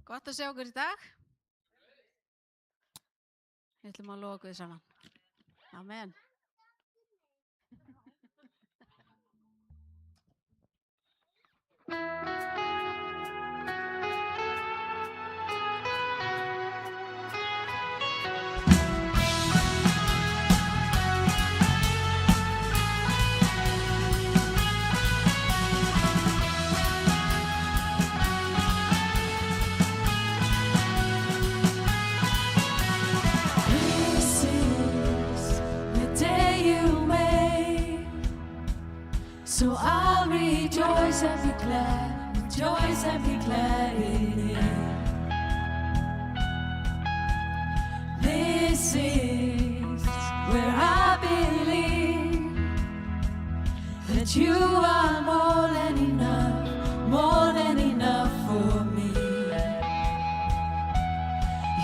Gott að sjá okkur í dag. Við ætlum að loka við saman. Amen. So I'll rejoice and be glad in it. This is where I believe that you are more than enough for me.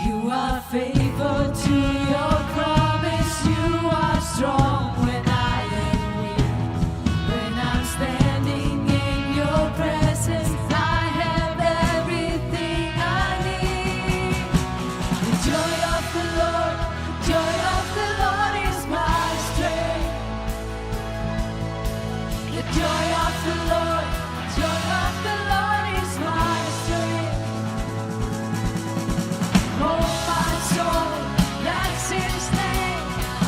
You are faithful to your promise, you are strong when I am weak. When I'm standing in your presence, I have everything I need. The joy of the Lord is my strength. The joy of the Lord is my strength. Oh, my soul, that's His name.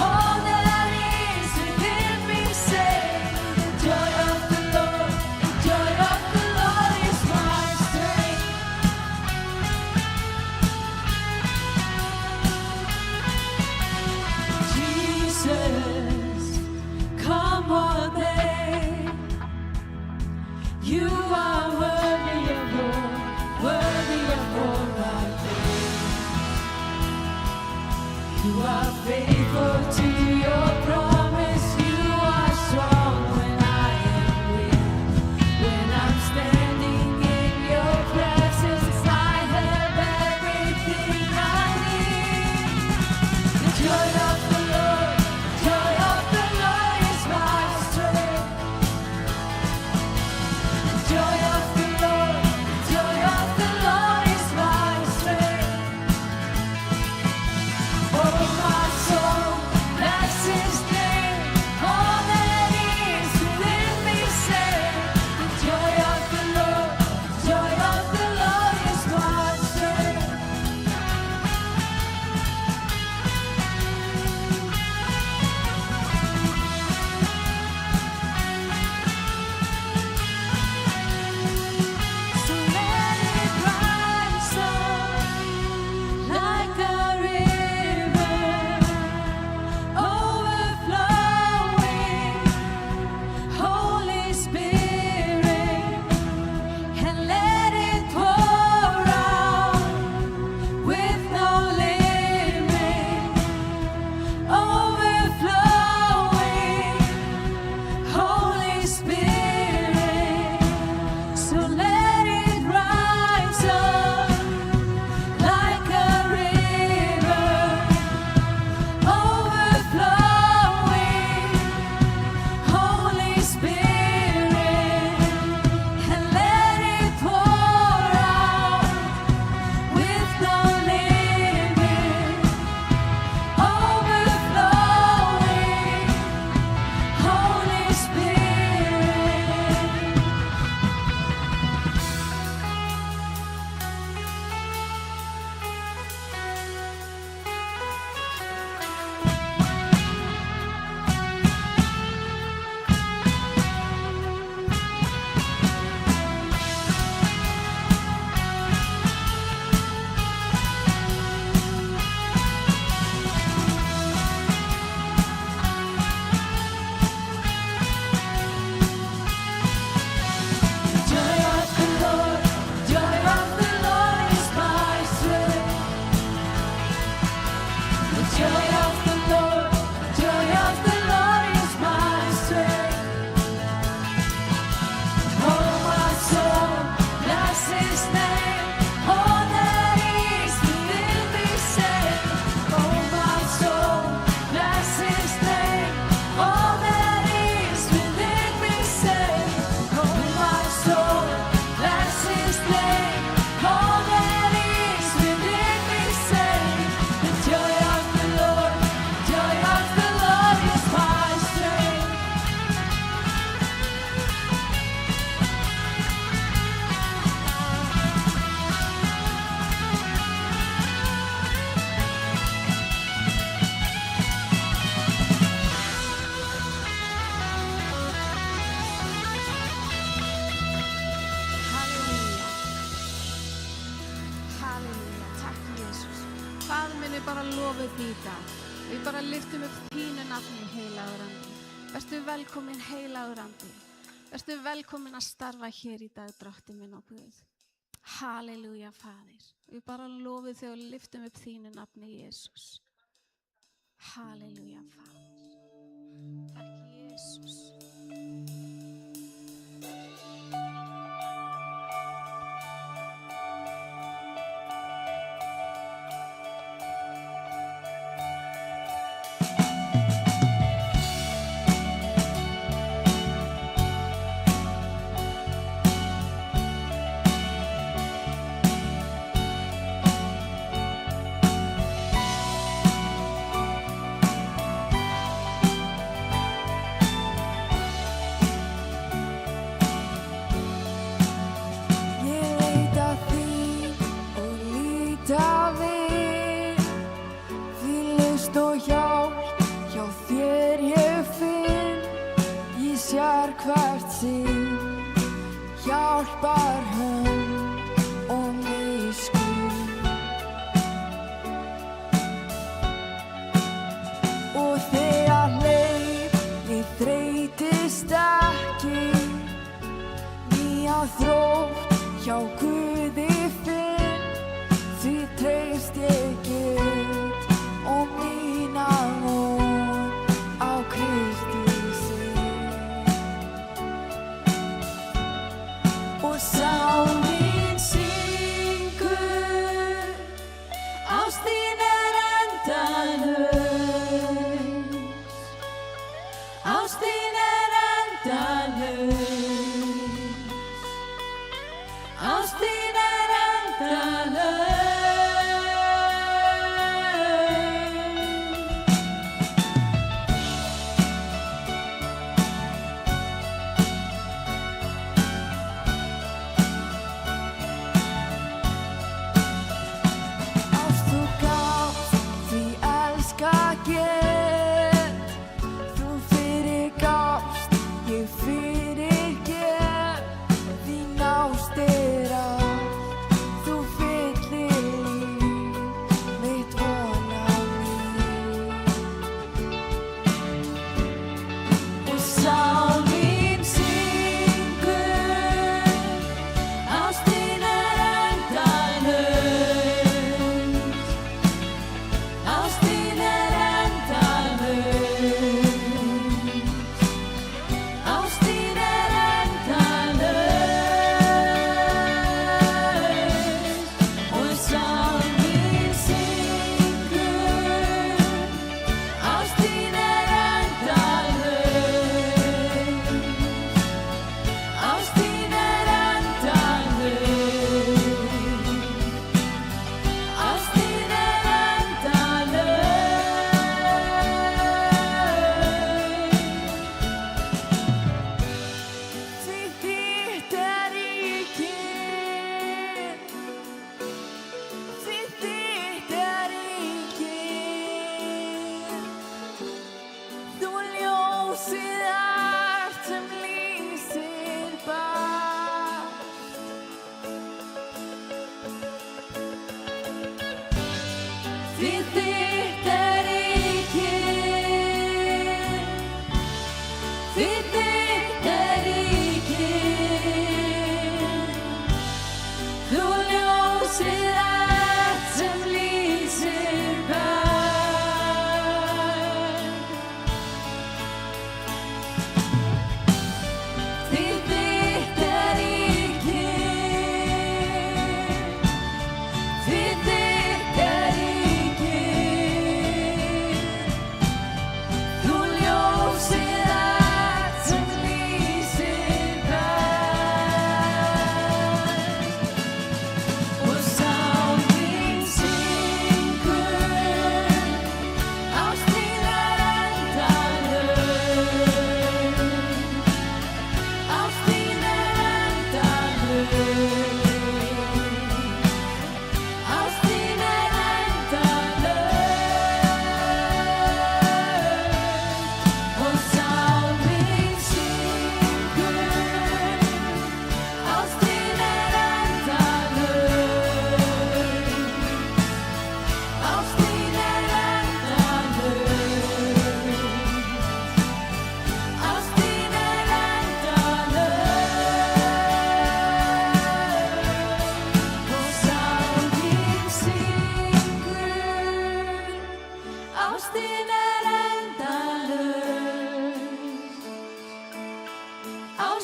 All that is within me say, the joy of the Lord is my strength. Jesus, come on then. You are worthy of all our praise. You are faithful to your promise. You are strong when I am weak. When I'm standing in your presence, I have everything I need. The joy of the Lord is my strength. The joy of the Lord is my strength. Oh, my soul, bara lofum því í dag. Við bara lyftum upp þínu nafni, heilagur andi. Vertu velkomin, heilagur andi. Vertu velkomin að starfa hér í dag, drottinn minn og Guð. Halleluja, Faðir. Við bara lofum þig og lyftum upp þínu nafni, Jesús. Halleluja, Faðir. Takk, Jesús. Hvert sinn hjálpar hönd og miskunn og þegar leið þreytist ekki nýja þrótt hjá Guði finn því treyst ég get og mína von á Kristi og sálin syngur, ást þín endalaus, ást þín endalaus, ást þín endalaus. Ljósið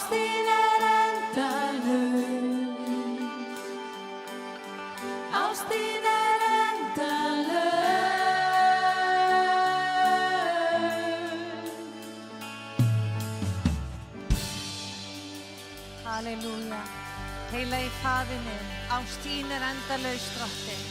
Ást þín endalaus. Ást þín endalaus. Halleluja. Heilagi Faðir minn, ást þín endalaus, Drottinn.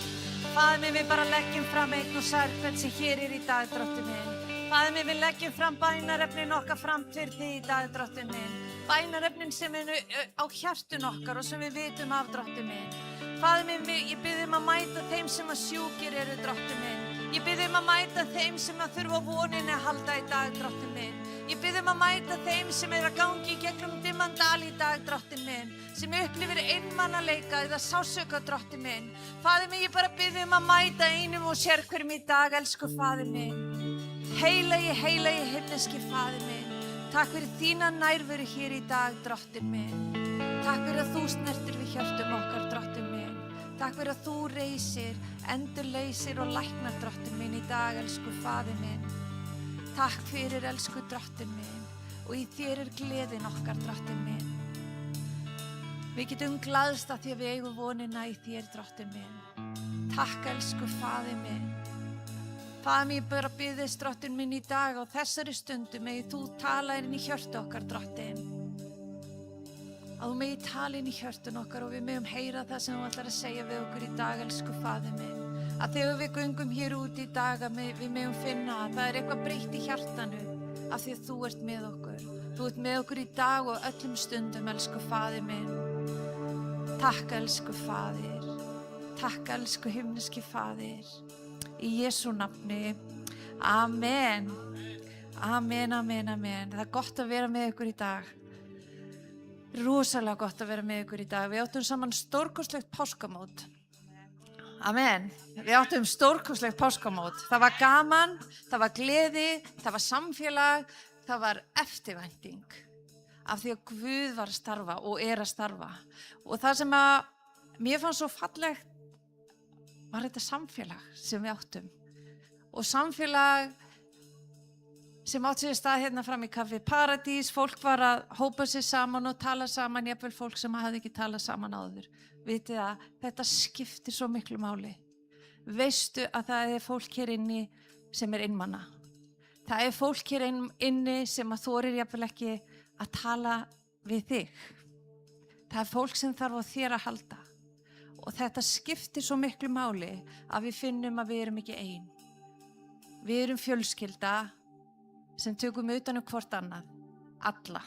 Faðir minn, við bara leggjum fram einn og sær hvern sem hér í dag, Drottinn minn. Faðir minn, við leggjum fram bænarefnin okkar fram fyrir þig í dag, Drottinn minn. Bænarefnin sem á hjartun okkar og sem við vitum af, Drottinn minn. Faðir minn, ég bið að mæta þeim sem sjúkir eru, Drottinn minn. Ég bið að mæta þeim sem þurfa á voninni að halda í dag, Drottinn minn. Ég bið að mæta þeim sem að gangi í gegnum dimman dal í dag, Drottinn minn, sem upplifir einmanaleika eða sársauka, Drottinn minn. Faðir minn, ég bara bið að mæta einum og sér hverjum í dag, elsku Faðir minn. Heilagi himneski Faðir minn, takk fyrir þína nærveru hér í dag, Drottinn minn. Takk fyrir að þú snertir við hjörtum okkar, Drottinn minn. Takk fyrir að þú reisir, endurleysir og læknar, Drottinn minn, í dag, elsku Faðir minn. Takk fyrir, elsku Drottinn minn, og í þér gleðin okkar, Drottinn minn. Við getum glaðst að því að við eigum vonina í þér, Drottinn minn. Takk, elsku Faðir minn. Faðir minn, ég bara bið þess, Drottinn minn, í dag á þessari stundu megi þú tala inn í hjörtu okkar, Drottinn. Að þú megi tala inn í hjörtun okkar og við megum heyra það sem þú ætlar að segja við okkur í dag, elsku Faðir minn. Að þegar við göngum hér út í dag að við megum finna að það eitthvað breytt í hjartanu af því að þú ert með okkur. Þú ert með okkur í dag og öllum stundum, elsku Faðir minn. Takk, elsku Faðir. Takk, elsku himneski Faðir. Í Jesú nafni. Amen. Amen, amen, amen. Það er gott að vera með ykkur í dag. Rosalega gott að vera með ykkur í dag. Við áttum saman stórkostlegt páskamót. Amen. Við áttum stórkostlegt páskamót. Það var gaman, það var gleði, það var samfélag, það var eftirvænting af því að Guð var að starfa og að starfa. Og það sem að mér fannst svo fallegt var þetta samfélag sem við áttum. Og samfélag sem átt sér stað hérna fram í Kaffi Paradís. Fólk var að hópa sig saman og tala saman, jafnvel fólk sem hafði ekki talað saman áður. Vitið að þetta skiptir svo miklu máli. Veistu að það er fólk hér inni sem einmana. Það er fólk hér inni sem að þorir jafnvel ekki að tala við þig. Það er fólk sem þarf á þér að halda. Og þetta skiptir svo miklu máli að við finnum að við erum ekki ein. Við erum fjölskylda sem tökum utan hvort annað. Alla.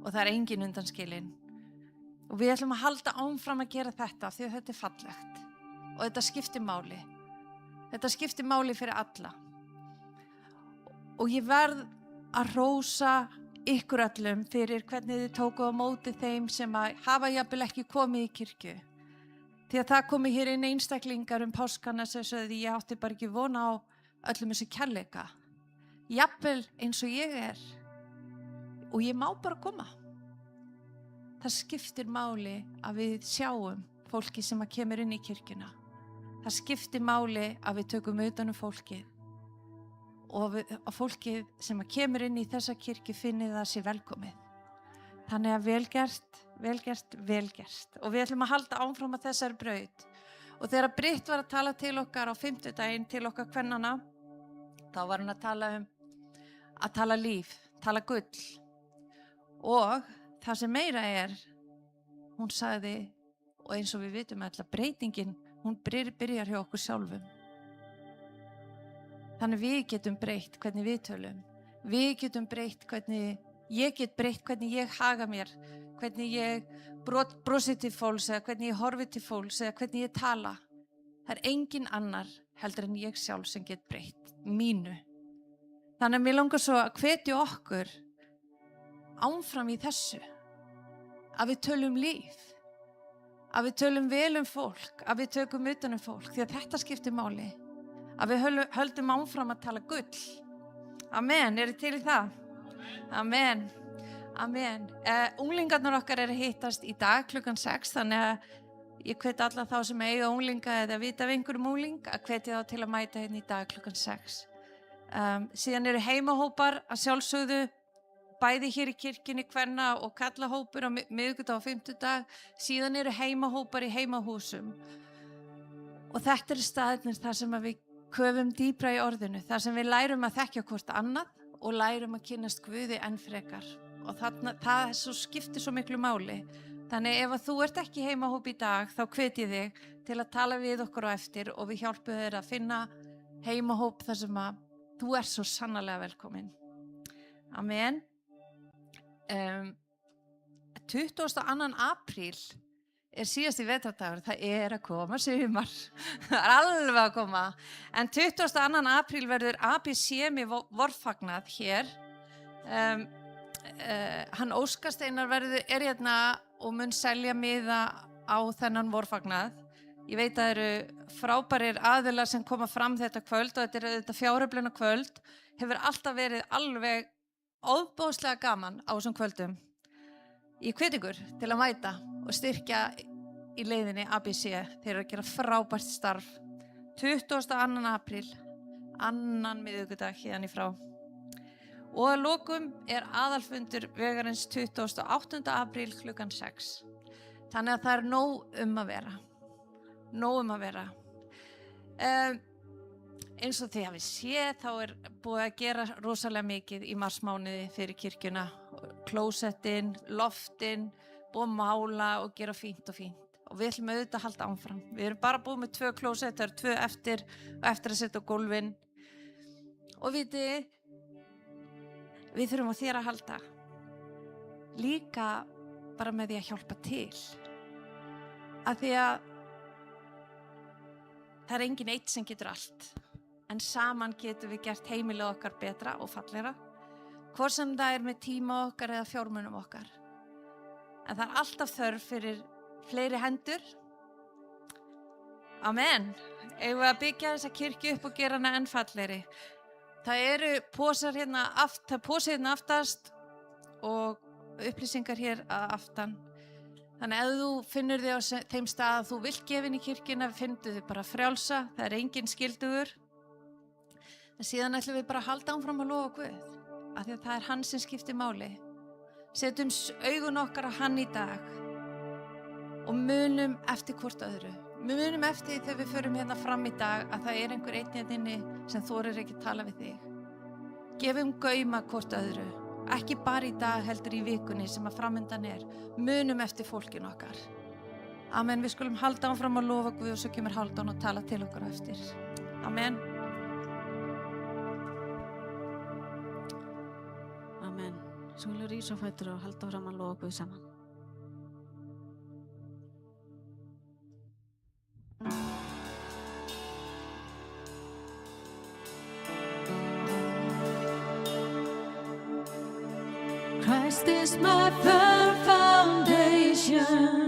Og það er engin undanskilin. Og við ætlum að halda áfram að gera þetta því að þetta er fallegt. Og þetta skiptir máli. Þetta skiptir máli fyrir alla. Og ég verð að hrósa ykkur öllum fyrir hvernig þið tókuð á móti þeim sem hafa jafnvel ekki komið í kirkju. Því að það komi hér inn einstaklingar páskana sem sögðu ég átti bara ekki vona á öllum þessu kærleika. Jafnvel eins og ég er. Og ég má bara koma. Það skiptir máli að við sjáum fólki sem kemur inn í kirkjuna. Það skiptir máli að við tökum utan fólkið. Og að fólkið sem kemur inn í þessa kirkju finni það sér velkomið. Þannig að vel gert, vel gert, vel gert. Og við ætlum að halda áfram að þessari braut. Og þegar Britt var að tala til okkar á 5. daginn, til okkar kvennana, þá var hann að tala líf, tala gull. Og það sem meira hún sagði, og eins og við vitum alltaf, breytingin, hún byrjar hjá okkur sjálfum. Þannig við getum breytt hvernig við tölum. Við getum breytt hvernig ég get breytt hvernig ég haga mér, hvernig ég brosi til fólks eða hvernig ég horfi til fólks eða hvernig ég tala. Það er engin annar heldur en ég sjálf sem get breytt mínu. Þannig að mér langar svo að hvetja okkur áfram í þessu. Að við tölum líf. Að við tölum vel fólk. Að við tökum utan fólk. Því að þetta skiptir máli. Að við höldum áfram að tala gull. Amen. Eru til í það? Amen. Amen. Unglingarnir okkar að hittast í dag klukkan 6. Þannig að ég hveti alla þá sem eiga unglinga eða vita af einhverjum ungling að hvetja þá til að mæta hérna í dag klukkan 6. Síðan eru heimahópar að sjálfsögðu bæði hér í kirkjunni kvenna og kallahópur á miðvikudag og fimmtudag, síðan eru heimahópar í heimahúsum. Og þetta eru staðirnir þar sem við köfum dýpra í orðinu, þar sem við lærum að þekkja hvort annað og lærum að kynnast Guði enn frekar. Og það skiptir svo miklu máli. Þannig ef að þú ert ekki í heimahóp í dag, þá hvet ég þig til að tala við okkur á eftir og við hjálpum þér að finna heimahóp þar sem að þú ert svo sannarlega velkomin. Amen. 22. apríl er síðasti vetrardagur, það er að koma sumar, það er alveg að koma. En 22. apríl verður ABC með vorfagnað hér. Hann Óskar Steinar er hérna og mun selja miða á þennan vorfagnað. Ég veit að það eru frábærir aðilar sem koma fram þetta kvöld og þetta fjáröfluna kvöld hefur alltaf verið alveg ofboðslega gaman á þessum kvöldum. Ég hvet ykkur til að mæta og styrkja í leiðinni ABC. Þeir eru að gera frábært starf. 22. apríl, annan miðvikudag hérna í frá. Og að lokum er aðalfundur vegarins 28. apríl klukkan 6. Þannig að það er nóg að vera. Nóg að vera. Eins og þið hafið séð, þá er búið að gera rosalega mikið í marsmánuði fyrir kirkjuna. Klósettin, loftin, búið að mála og gera fínt og fínt. Og við ætlum auðvitað að halda áfram. Við erum bara búið með 2 klósett, það eru 2 eftir og eftir að setja á gólfin. Og vitið, við þurfum á þér að halda. Líka bara með því að hjálpa til. Af því að það er engin eitt sem getur allt. En saman getum við gert heimilið okkar betra og fallegra. Hvort sem það er með tíma okkar eða fjármunum okkar. En það er alltaf þörf fyrir fleiri hendur. Amen. Eigum við að byggja þessa kirkju upp og gera hana enn fallegri. Það eru pósar hérna aftast og upplýsingar hér að aftan. Þannig ef þú finnur þig á þeim stað að þú vilt gefa inn í kirkjuna, finndu þig bara frjálsa, það er engin skyldugur. En síðan ætlum við bara að halda áfram að lofa Guð, af því að það er hann sem skiptir máli. Setjum augun okkar á hann í dag og munum eftir hvort öðru. Munum eftir þegar við förum hérna fram í dag að það er einhver einn hérna inni sem þorir ekki að tala við þig. Gefum gauma hvort öðru. Ekki bara í dag heldur í vikunni sem að framundan er. Munum eftir fólkinu okkar. Amen, við skulum halda áfram að lofa Guð og svo kemur Hálfdán og tala til okkur á eftir. Amen. Amen. Svo viljum rísa á fætur og halda áfram að lofa Guð saman. Christ is my firm foundation,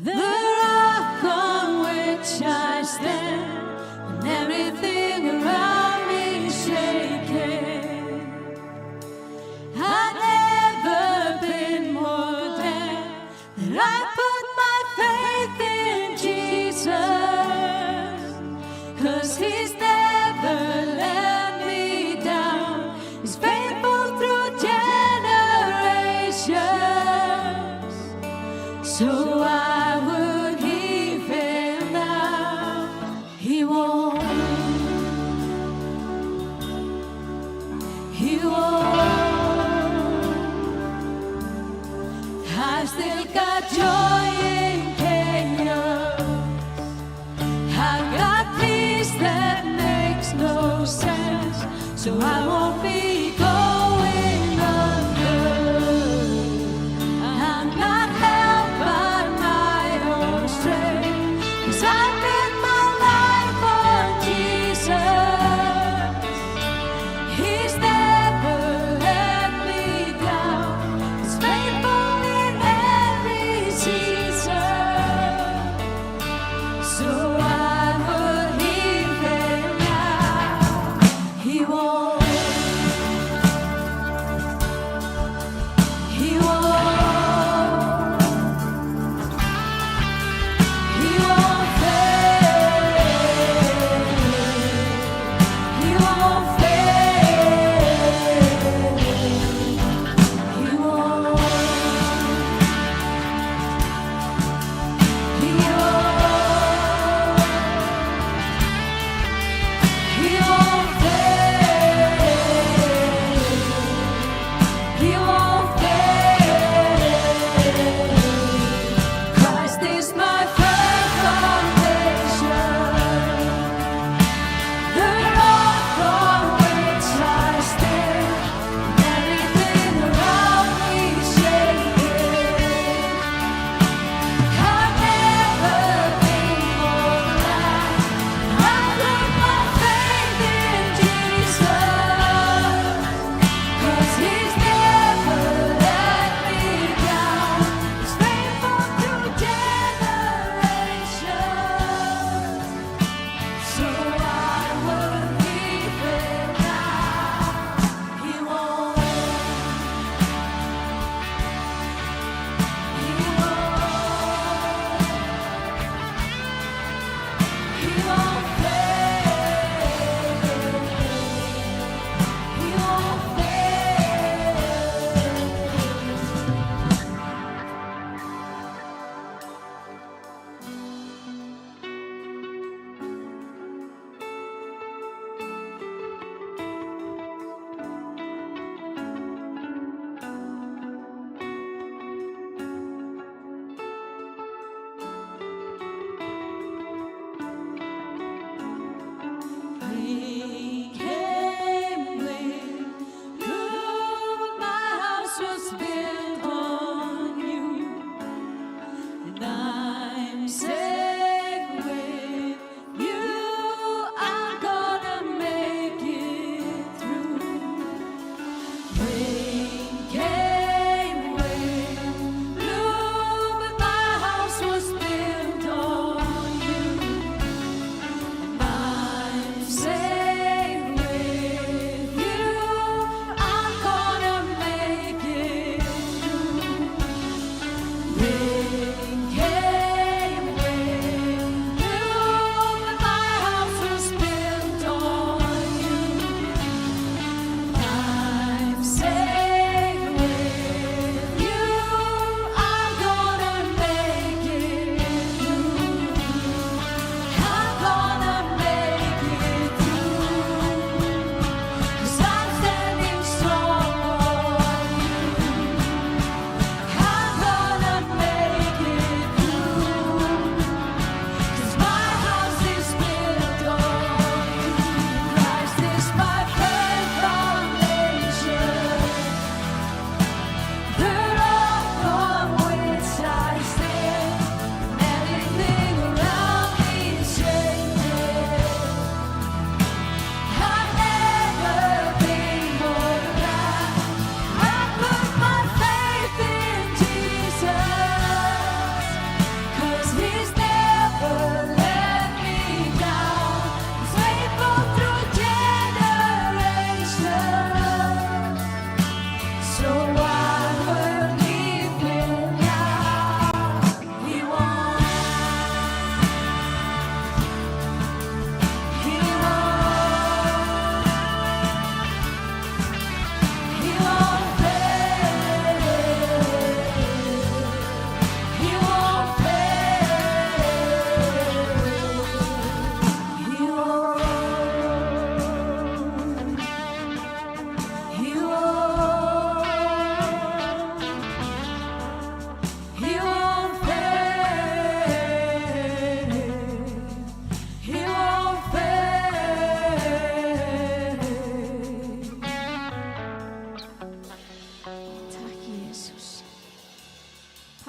the rock on which I stand, and everything around me is shaking. I've never been more glad that I put my faith in Jesus, 'cause He's never let me down. He's faithful through generations, so why would He fail now? He won't. He won't. I've still got joy in chaos. I've got peace that makes no sense, so I won't be going under. I'm not held by my own strength, 'cause I bet my life on Jesus. He's never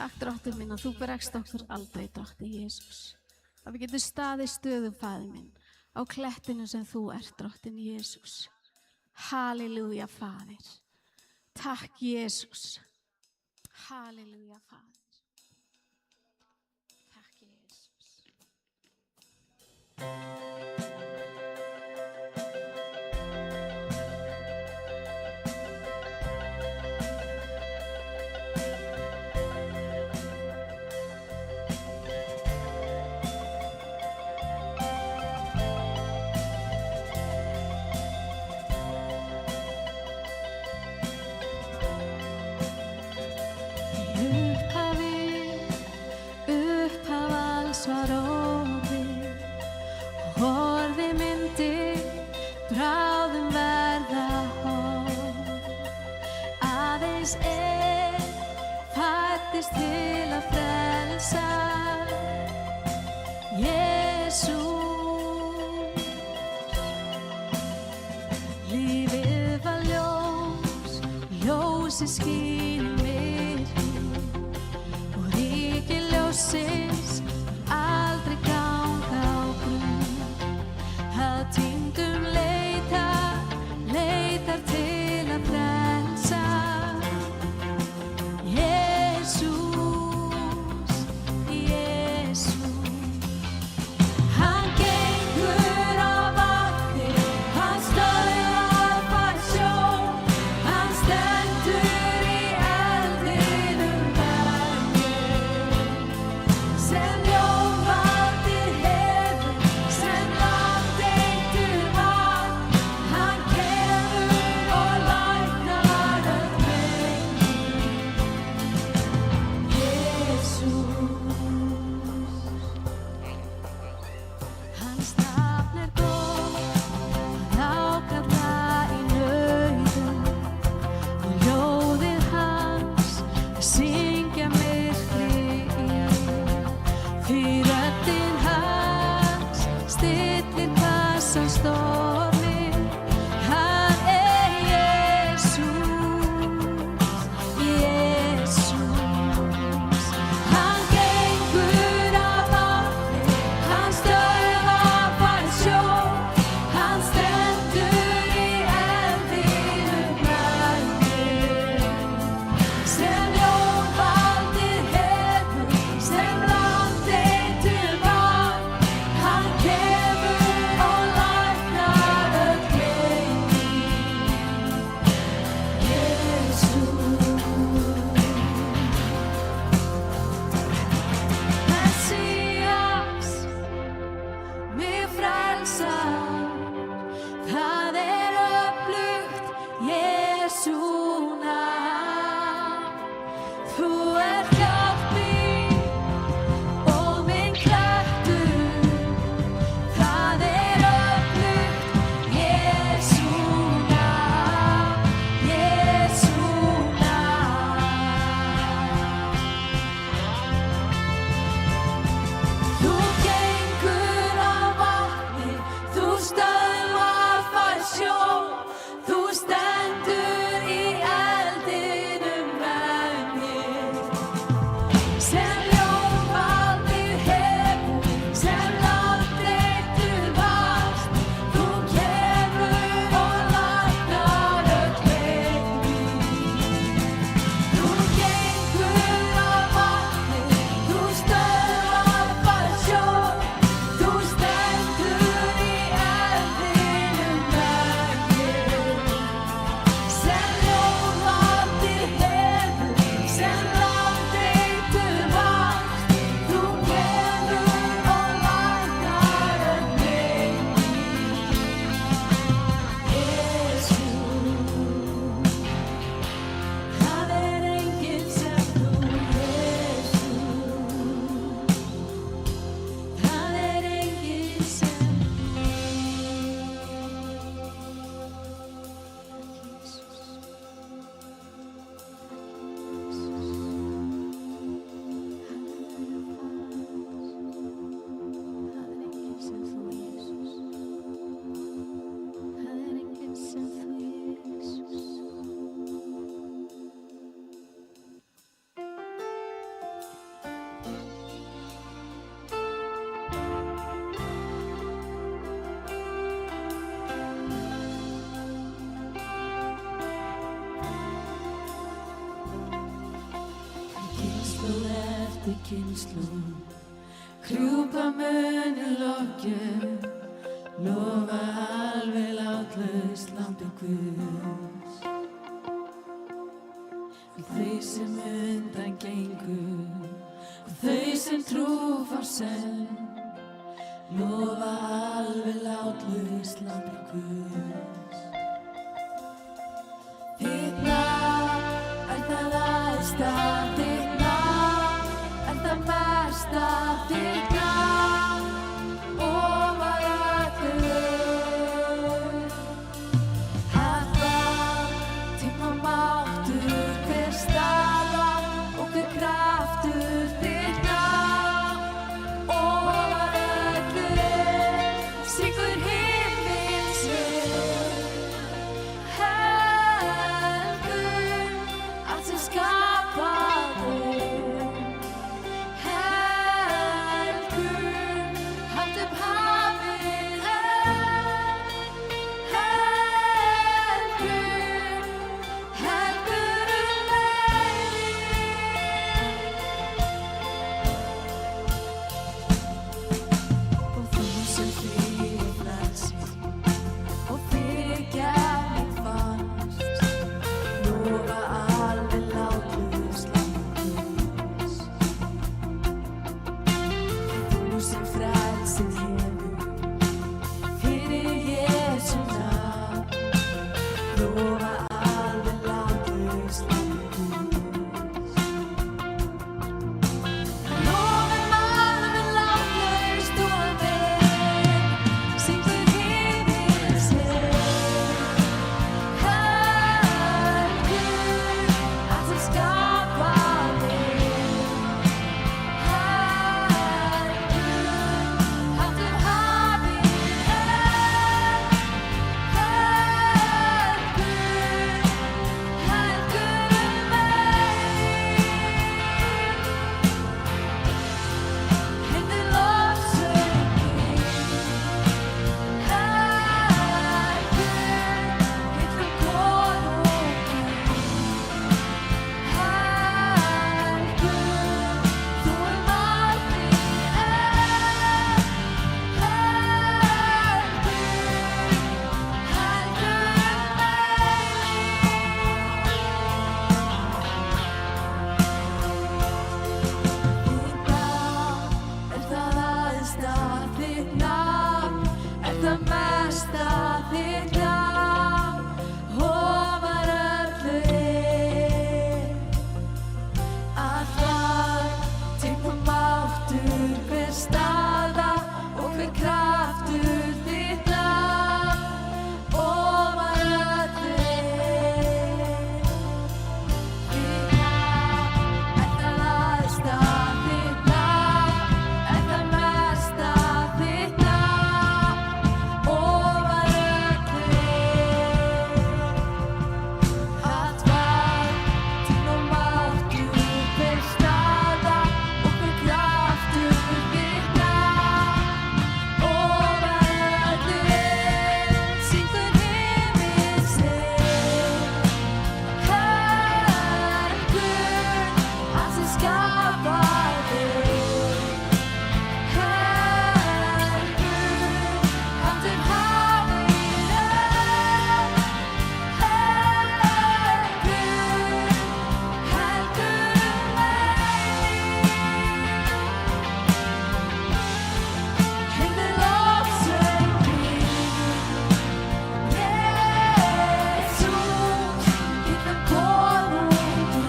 Takk, Drottinn minn, að þú bregst okkur aldrei, Drottinn Jesús. Að við getum staðið stöðum, Faðir minn, á klettinu sem þú ert, Drottinn Jesús. Halleluja, Faðir. Takk, Jesús. Halleluja, Faðir. Takk, Jesús. Upphaf alls var orðið, og orðið myndi bráðum verða horf. Aðeins fæddist til að frelsa, Jesús. Lífið var ljós, ljósið skín í myrkrið, og ríki ljóssins aldrei ganga á grunn. Að týndum leitar til að frelsa, Jesús, Jesús. Hann gengur á vatni, hann stöðvar fær sjó, hann stendur í eldinum bergi. kynslóð eftir kynslóð, krjúpa muni lofgjöf, lofa alveg látlaust landi Guðs. Þau sem undan gengur og þau sem trúfár senn, lofa alveg látlaust landi Guðs. Þitt nafn það æðsta, þitt nafn það mesta, þitt nafn ofar öllu. Allar tíma máttur, hver staða og hver kraftur, þitt nafn ofar öllu. Syngur himins helgur, allt sem skapaði. Helgur, hátt upp hafið, helgur, helgur og þú sem fyrir frelsi og fyrir kærleik fannst, lofa alveg látlaust landi Guðs. Þú sem frelsið hefur fyrir Jesú nafn, lofa alveg látlaust landi Guðs. Lofum alveg látlaust og amen, syngur himins helgur, allt sem skapaði. Helgur, hátt upp hafið, þitt nafn það mesta, þitt nafn ofar öllu. Allar tíma máttur, hver staða og hver kraftur, þitt nafn ofar öllu. Þitt nafn það æðsta, þitt nafn það mesta, þitt nafn ofar öllu. Allt vald, tíma og máttur, hver staða og hver kraftur, þitt nafn ofar öllu. Syngur himins helgur, allt sem skapaði. Helgur, hátt upp hafið, helgur lofsöngin. Jesús, hittum konungi.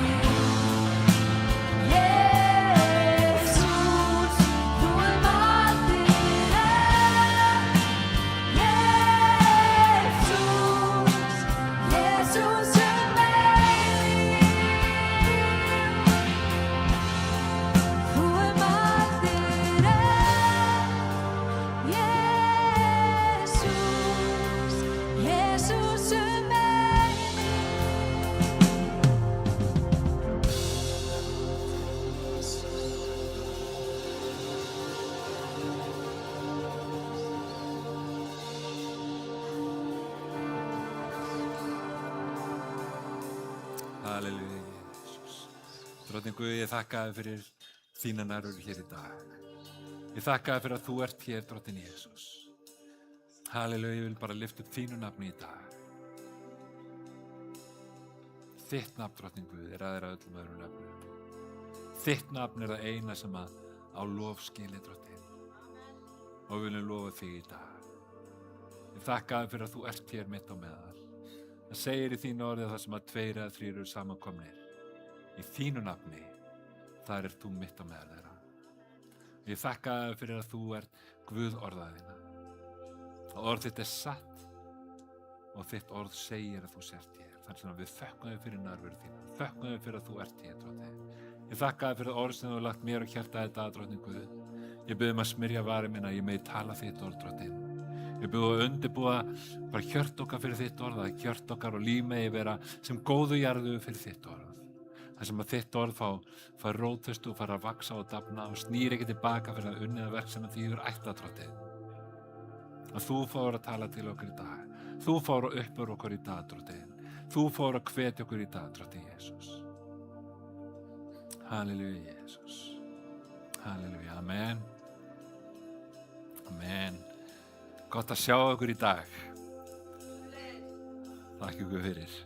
Jesús, þú valdir. Jesús meiri. Þú valdir. Jesús meiri. Halleluja, Jesus. Drottinn Guð, ég þakka þér fyrir þína nærveru hér í dag. Ég þakka þér fyrir að þú ert hér, Drottinn Jesús. Halleluja, ég vil bara lyfta upp þínu nafni í dag. Þitt nafn, Drottinn Guð, er aðra öllum öðrum nafnum. Þitt nafn er það eina sem að á lof skili, Drottinn. Og við viljum lofa þig í dag. Ég þakka þér fyrir að þú ert hér mitt á meðal. Það segir í þínu orði að það sem að 2 eða 3 eru samankomnir. Í þínu nafni, þar ert þú mitt á meðal þeirra. Ég þakka þér fyrir að þú ert Guð orðaðina. Að orð þitt er satt og þitt orð segir að þú sért hér. Þannig að við þökkum þér fyrir nærveru þína. Þökkum þér fyrir að þú ert hér, Drottinn. Ég þakka þér fyrir orð sem þú hefur lagt mér og hjarta þetta að, Drottinn Guð. Ég bið að smyrja varir minna, ég megi tala þitt orð, Drottinn. Ég bið að undirbúa bara hjört okkar fyrir þitt orð, að hjört okkar og líf megi vera sem góðu jarðu fyrir þitt orð. Það sem að þitt orð fá rótfestu og fara að vaksa og dafna og snýr ekki tilbaka fyrir að unnið að verk sem að því hefur ætlað, Drottinn. Að þú fáir að tala til okkur í dag. Þú fáir að uppbjóra okkur í dag, Drottinn. Þú fáir að hvetja okkur í dag, Drottinn Jesús. Halleluja, Jesús. Halleluja, amen. Amen. Gott að sjá okkur í dag. Þakka ykkur fyrir.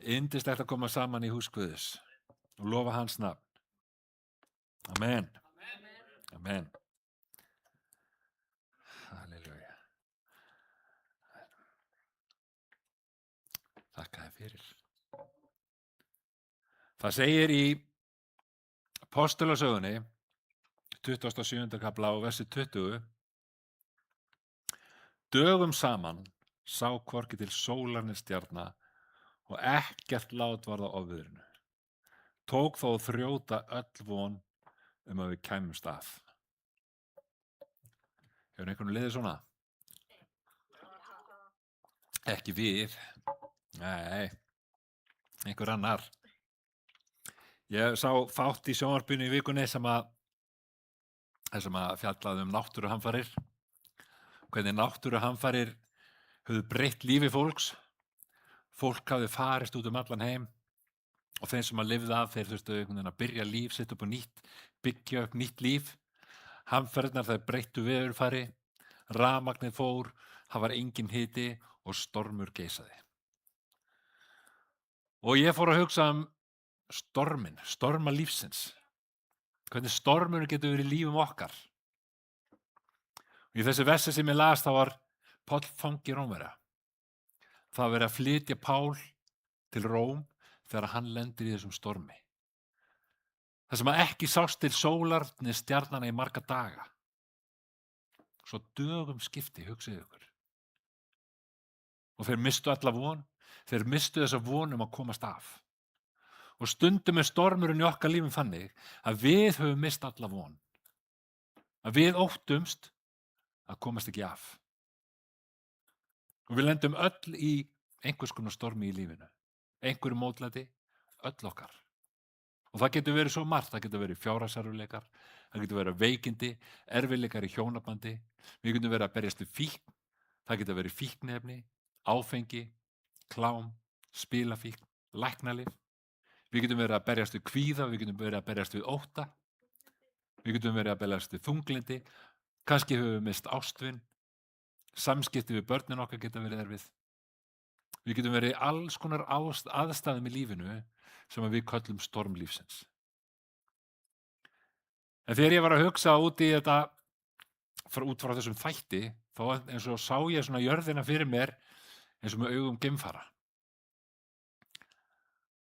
Yndislegt að koma saman í hús Guðs og lofa hans nafn. Amen. Amen. Halleluja. Þakka þér fyrir. Það segir í Apostolasögunni 27. kafla og versi 20: Dögum saman sá hvorki til sólar né stjarna og ekkert lát varð á ofviðrinu. Tók þó að þrjóta öll von að við kæmumst af. Hefur einhvern liðið svona? Ekki við. Nei, einhver annar. Ég sá þátt í sjónvarpinu í vikunni sem að fjallaði náttúruhamfarir. Hvernig náttúruhamfarir höfðu breytt lífi fólks. Fólk hafði farist út allan heim og þeim sem að lifði af þeir þurftu einhvern veginn að byrja líf, setja upp á nýtt, byggja upp nýtt líf. Hamfarirnar þær breyttu veðurfari, rafmagnið fór, það var engin hiti og stormur geisaði. Og ég fór að hugsa storma lífsins. Hvernig stormur getur verið í lífum okkar. Og í þessu versi sem ég las þá var Páll fangi Rómverja. Það var verið að flytja Pál til Róm þegar hann lendir í þessum stormi. Það sem að ekki sást til sólar né stjarnanna í marga daga. Svo dögum skipti, hugsið ykkur. Og þeir mistu alla von, þeir mistu þessa von að komast af. Og stundum er stormurinn í okkar lífum þannig að við höfum mist alla von. Að við óttumst að komast ekki af. Og við lendum öll í einhvers konar stormi í lífinu. Einhverju mótlæti, öll okkar. Og það getur verið svo margt. Það getur verið fjárhagserfiðleikar, það getur verið veikindi, erfiðleikar í hjónabandi. Við getum verið að berjast við fíkn. Það getur verið fíkniefni, áfengi, klám, spilafíkn, læknalíf. Við getum verið að berjast við kvíða, við getum verið að berjast við ótta. Við getum verið að berjast við þunglindi. Kannski höfum við mist ástvin. Samskipti við börnin okkar geta verið erfið. Við getum verið í alls konar aðstæðum í lífinu sem við köllum stormlífsins. En þegar ég var að hugsa út í þetta, út frá þessum þætti, þá eins og sá ég svona jörðina fyrir mér eins og með augum geimfara.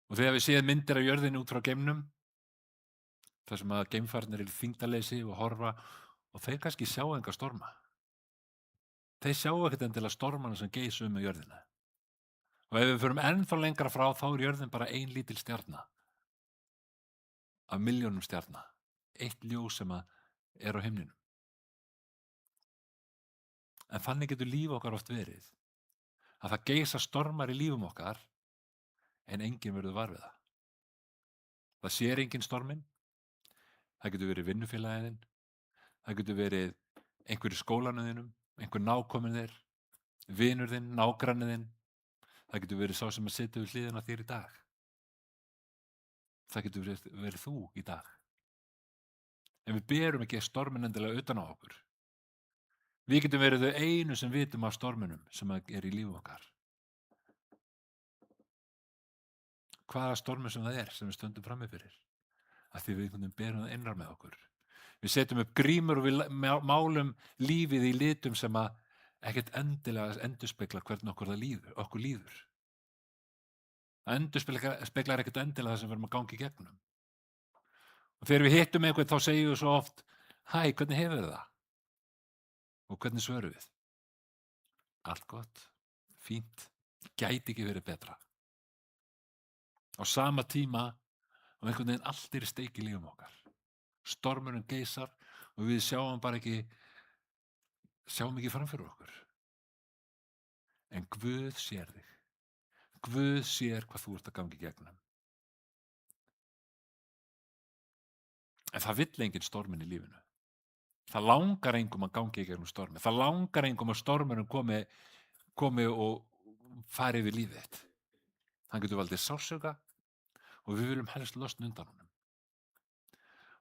Og þegar við séð myndir af jörðinu út frá geimnum, þar sem að geimfarnir eru í þyngdarleysi og horfa, og þeir kannski sjá enga storma. Þeir sjá ekkert endilega stormana sem geisu með jörðina. Og ef við förum ennþá lengra frá, þá er jörðin bara ein lítil stjarna. Af milljónum stjarna. Eitt ljós sem er á himninum. En þannig getur líf okkar oft verið. Að það geisa stormar í lífum okkar, en enginn verður var við það. Það sér enginn storminn. Það getur verið vinnufélagiðinn. Það getur verið einhver í skólanum þínum, einhver nákominn þér, vinur þinn, nágranni þinn. Það getur verið sá sem að sitja við hliðina á þér í dag. Það getur verið þú í dag. En við berum ekki stormin endilega utan á okkur. Við getum verið þau einu sem vitum af storminum sem er í lífi okkar. Hvaða stormur sem það er sem við stöndum frammi fyrir. Af því við berum það innra með okkur. Við setjum upp grímur og við málum lífið í litum sem að ekkert endilega endurspeglar hvernig okkur líður. Það endurspeglar ekkert endilega það sem við erum að ganga í gegnum. Og þegar við hittum eitthvað þá segjum við svo oft, hæ, hvernig hefur það? Og hvernig svörum við? Allt gott, fínt, gæti ekki verið betra. Á sama tíma og einhvern veginn allt er í steik í lífum okkar. Stormurinn geisar og við sjáum ekki framfyrir okkur. En Guð sér þig. Guð sér hvað þú ert að ganga í gegnum. En það vill enginn storminn í lífinu. Það langar engum að ganga í gegnum stormi. Það langar engum að stormurinn komi og fari yfir lífið þitt. Hann getur valdið sársauka og við viljum helst losna undan honum.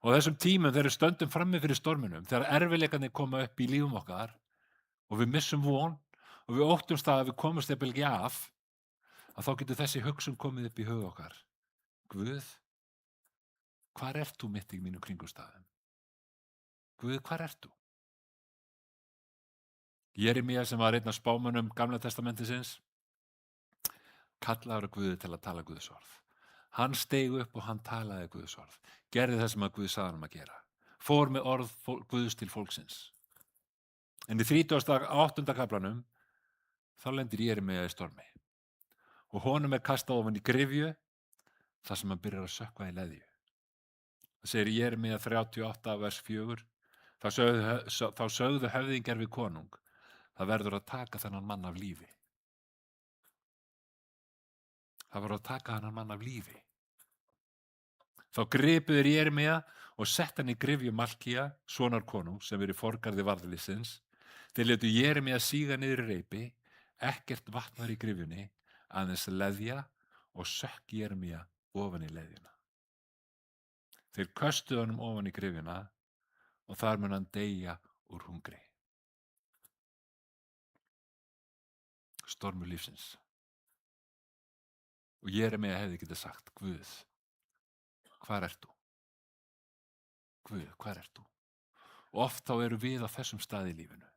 Og á þessum tímum þegar við stöndum frammi fyrir storminum, þegar erfiðleikarnir koma upp í lífum okkar og við missum von og við óttumst að við komumst ekki af, að þá getur þessi hugsun komið upp í hug okkar. Guð, hvar ert þú mitt í mínum kringumstæðum? Guð, hvar ert þú? Jeremía sem var einn af spámönnum Gamla testamentisins, kallaður af Guði til að tala Guðs orð. Hann steig upp og hann talaði Guðs orð. Gerði það sem að Guð sagði hann að gera. Fór með orð Guðs til fólksins. En í 38. kaflanum þá lendir Jeremía í stormi. Og honum er kastað ofan í gryfju þar sem hann byrjar að sökkva í leðju. Það segir í Jeremía 38 vers 4. Þá sögðu höfðingjar við konung. Það verður að taka þennan mann af lífi. Það var að taka hann mann af lífi. Þá gripu þeir Jeremía og sett hann í gryfju Malkía, sonar konungs sem verið forgarði varðlýsins. Þeir létu Jeremía síga niður í reipi, ekkert vatn var í gryfjunni, aðeins leðja og sökk Jeremía ofan í leðjuna. Þeir köstuðu honum ofan í gryfjuna og þar mun hann deyja úr hungri. Stormur lífsins. Og Jeremía hefði getað sagt, Guð, hvar ert þú? Guð, hvar ert þú? Og oft þá eru við á þessum stað í lífinu.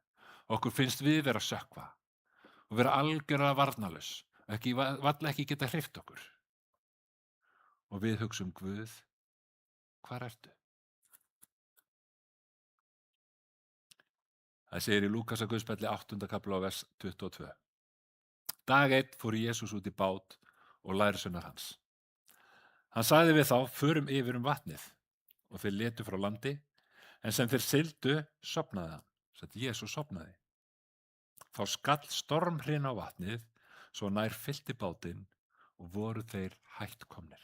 Okkur finnst við vera að sökkva og vera algjörlega varnarlaus, varla ekki geta hreyft okkur. Og við hugsum, Guð, hvar ertu? Það segir í Lúkasar guðspjalli 8. kafla vers 22. Dag 1 fór Jesús út í bát og lærisveinar hans. Hann sagði við þá, förum yfir vatnið, og þeir letu frá landi, en sem þeir sigldu sofnaði hann, sem Jesús sofnaði. Þá skall stormhrina á vatnið, svo nær fyllti bátinn og voru þeir hætt komnir.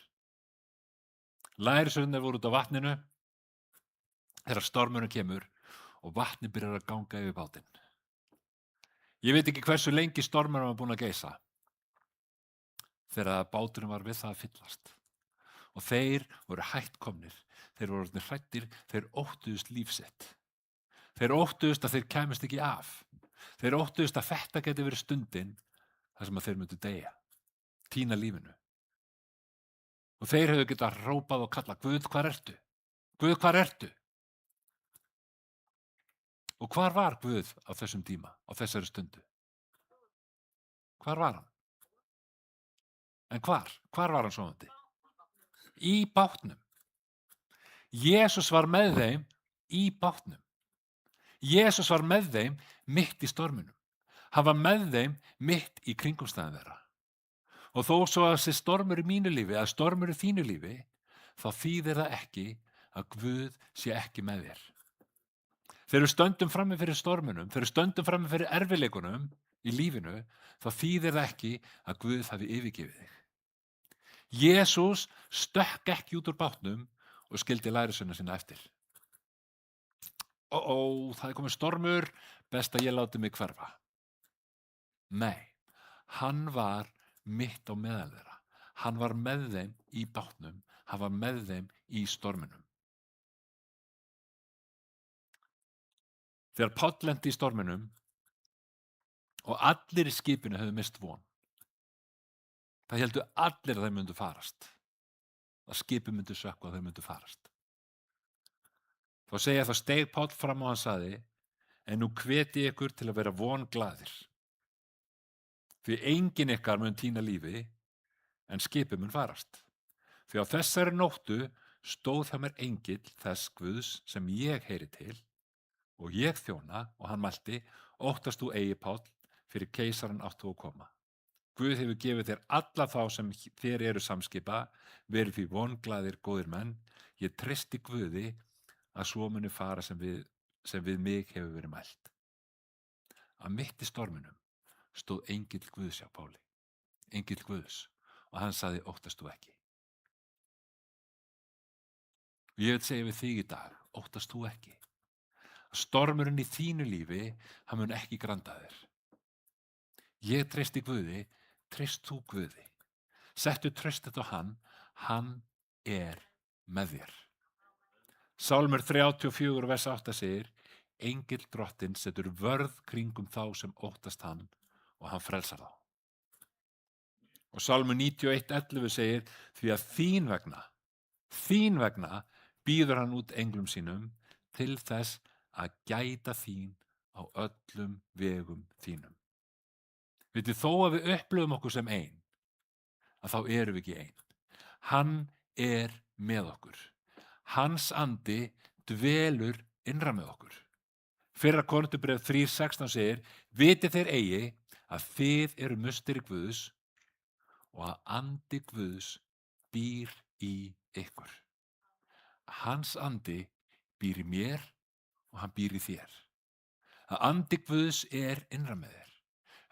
Lærisveinarnir voru út á vatninu þegar stormurinn kemur og vatnið byrjar að ganga yfir bátinn. Ég veit ekki hversu lengi stormurinn var búinn að geisa þegar báturinn var við það að fyllast. Og þeir voru hætt komnir, þeir voru orðnir hræddir, þeir óttuðust líf sitt. Þeir óttuðust að þeir kæmust ekki af. Þeir óttuðust að þetta geti verið stundin þar sem að þeir myndu deyja, týna lífinu. Og þeir hefðu getað hrópað og kallað, Guð, hvar ertu? Guð, hvar ertu? Og hvar var Guð á þessum tíma, á þessari stundu? Hvar var hann? En hvar var hann sofandi? Í bátnum. Jesús var með þeim í bátnum. Jesús var með þeim mitt í storminum. Hann var með þeim mitt í kringumstæðum þeirra. Og þó svo að sé stormur í mínu lífi, að stormur í þínu lífi, þá þýðir það ekki að Guð sé ekki með þér. Þegar við stöndum frammi fyrir storminum, þegar við stöndum frammi fyrir erfiðleikunum í lífinu, þá þýðir það ekki að Guð hafi yfirgefið þig. Jesús stökk ekki út úr bátnum og skildi lærisveinana sína eftir. Það er komið stormur, best að ég láti mig hverfa. Nei, hann var mitt á meðal þeirra. Hann var með þeim í bátnum, hann var með þeim í storminum. Þegar Páll lenti í storminum og allir í skipinu höfðu mist von, það héldu allir að þeir myndu farast, að skipið myndu sökkva og þeir myndu farast. Þá segja þá steig Páll fram og hann sagði: en nú hveti ég ykkur til að vera vonglaðir, því enginn ykkar mun týna lífi, en skipið mun farast. Því á þessari nóttu stóð hjá mér engill þess Guðs sem ég heyri til, og ég þjóna, og hann mælti: óttast þú eigi, Páll, fyrir keisarann átt þú að koma. Guð hefur gefið þér alla þá sem þér eru samskipa, verið því vonglaðir, góðir menn. Ég treysti Guði að svo muni fara sem við mig hefur verið mælt. Að mitt í storminum stóð engill Guðs hjá Páli, engill Guðs, og hann sagði: óttast þú ekki. Og ég vil segja við þig í dag: óttast þú ekki. Stormurinn í þínu lífi, hann mun ekki granda þér. Ég treysti Guði, treyst þú Guði. Settu traustið á hann, hann er með þér. Sálmur 34 vers 8 segir: engill drottinn setur vörð kringum þá sem óttast hann, og hann frelsar þá. Og Sálmur 91:11 segir: því að þín vegna býður hann út englum sínum til þess að gæta þín á öllum vegum þínum. Vitið, þó að við upplöfum okkur sem ein, að þá erum við ekki ein. Hann er með okkur. Hans andi dvelur innra með okkur. Fyrra Korinthubréf 3:16 segir: vitið þeir eigi að þið eru musteri Guðs og að andi Guðs býr í ykkur. Hans andi býr í mér og hann býr í þér. Að andi Guðs er innra með þér.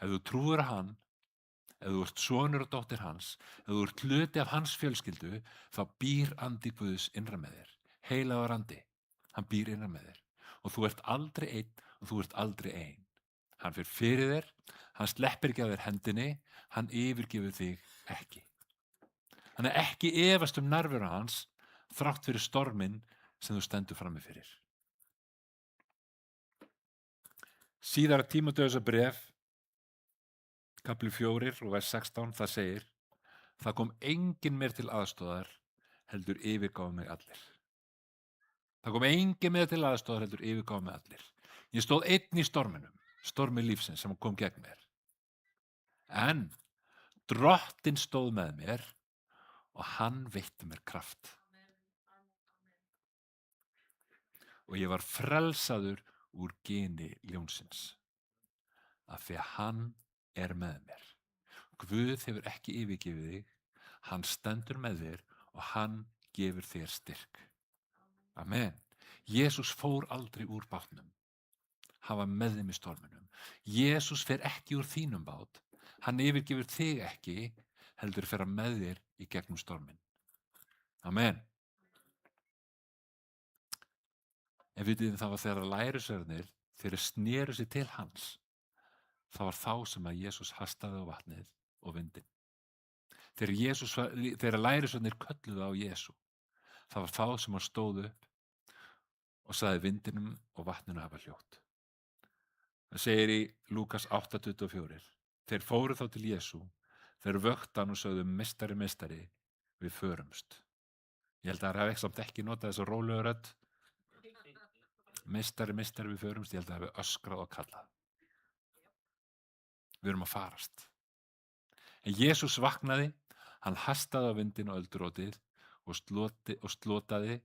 Ef þú trúir að hann, ef þú ert sonur og dóttir hans, ef þú ert hluti af hans fjölskyldu, þá býr andi Guðs innra með þér. Heilagur andi, hann býr innra með þér. Og þú ert aldrei einn og þú ert aldrei ein. Hann fer fyrir þér, hann sleppir ekki að þér hendinni, hann yfirgefur þig ekki. Hann er ekki efast nærveru hans, þrátt fyrir storminn sem þú stendur frammi fyrir. Síðara Tímóteusarbréf, kapli 4 og vers 16, það segir: það kom enginn mér til aðstoðar, heldur yfirgáfu mig allir. Það kom enginn mér til aðstoðar, heldur yfirgáfu mig allir. Ég stóð einn í storminum, stormi lífsins sem kom gegn mér. En Drottinn stóð með mér og hann veitti mér kraft. Og ég var frelsaður úr gini ljónsins, af því að hann er með mér. Guð hefur ekki yfirgefið þig, hann stendur með þér og hann gefur þér styrk. Amen. Jesús fór aldrei úr bátnum, hann var með þeim í storminum. Jesús fer ekki úr þínum bát, hann yfirgefur þig ekki, heldur fer hann með þér í gegnum stormin. Amen. En vitið það var þegar lærisveinarnir, þeir sneru sig til hans, það var þá sem að Jesús hastaði á vatnið og vindinn. Þegar lærisveinarnir kölluðu á Jesú, það var þá sem hann stóð upp og sagði vindinum og vatninu hafa hljótt. Það segir í Lúkas 8:24. Þeir fóru þá til Jesú, þeir vöktu hann og sögðu: meistari, meistari, við förumst. Ég held að það hafi ekki notað þess að rólegu rödd. Meistari, meistari, við förumst. Ég held að það hafi öskrað og kallað. Við erum að farast. En Jesús vaknaði, hann hastaði á vindinn og öldurótið og slotaði.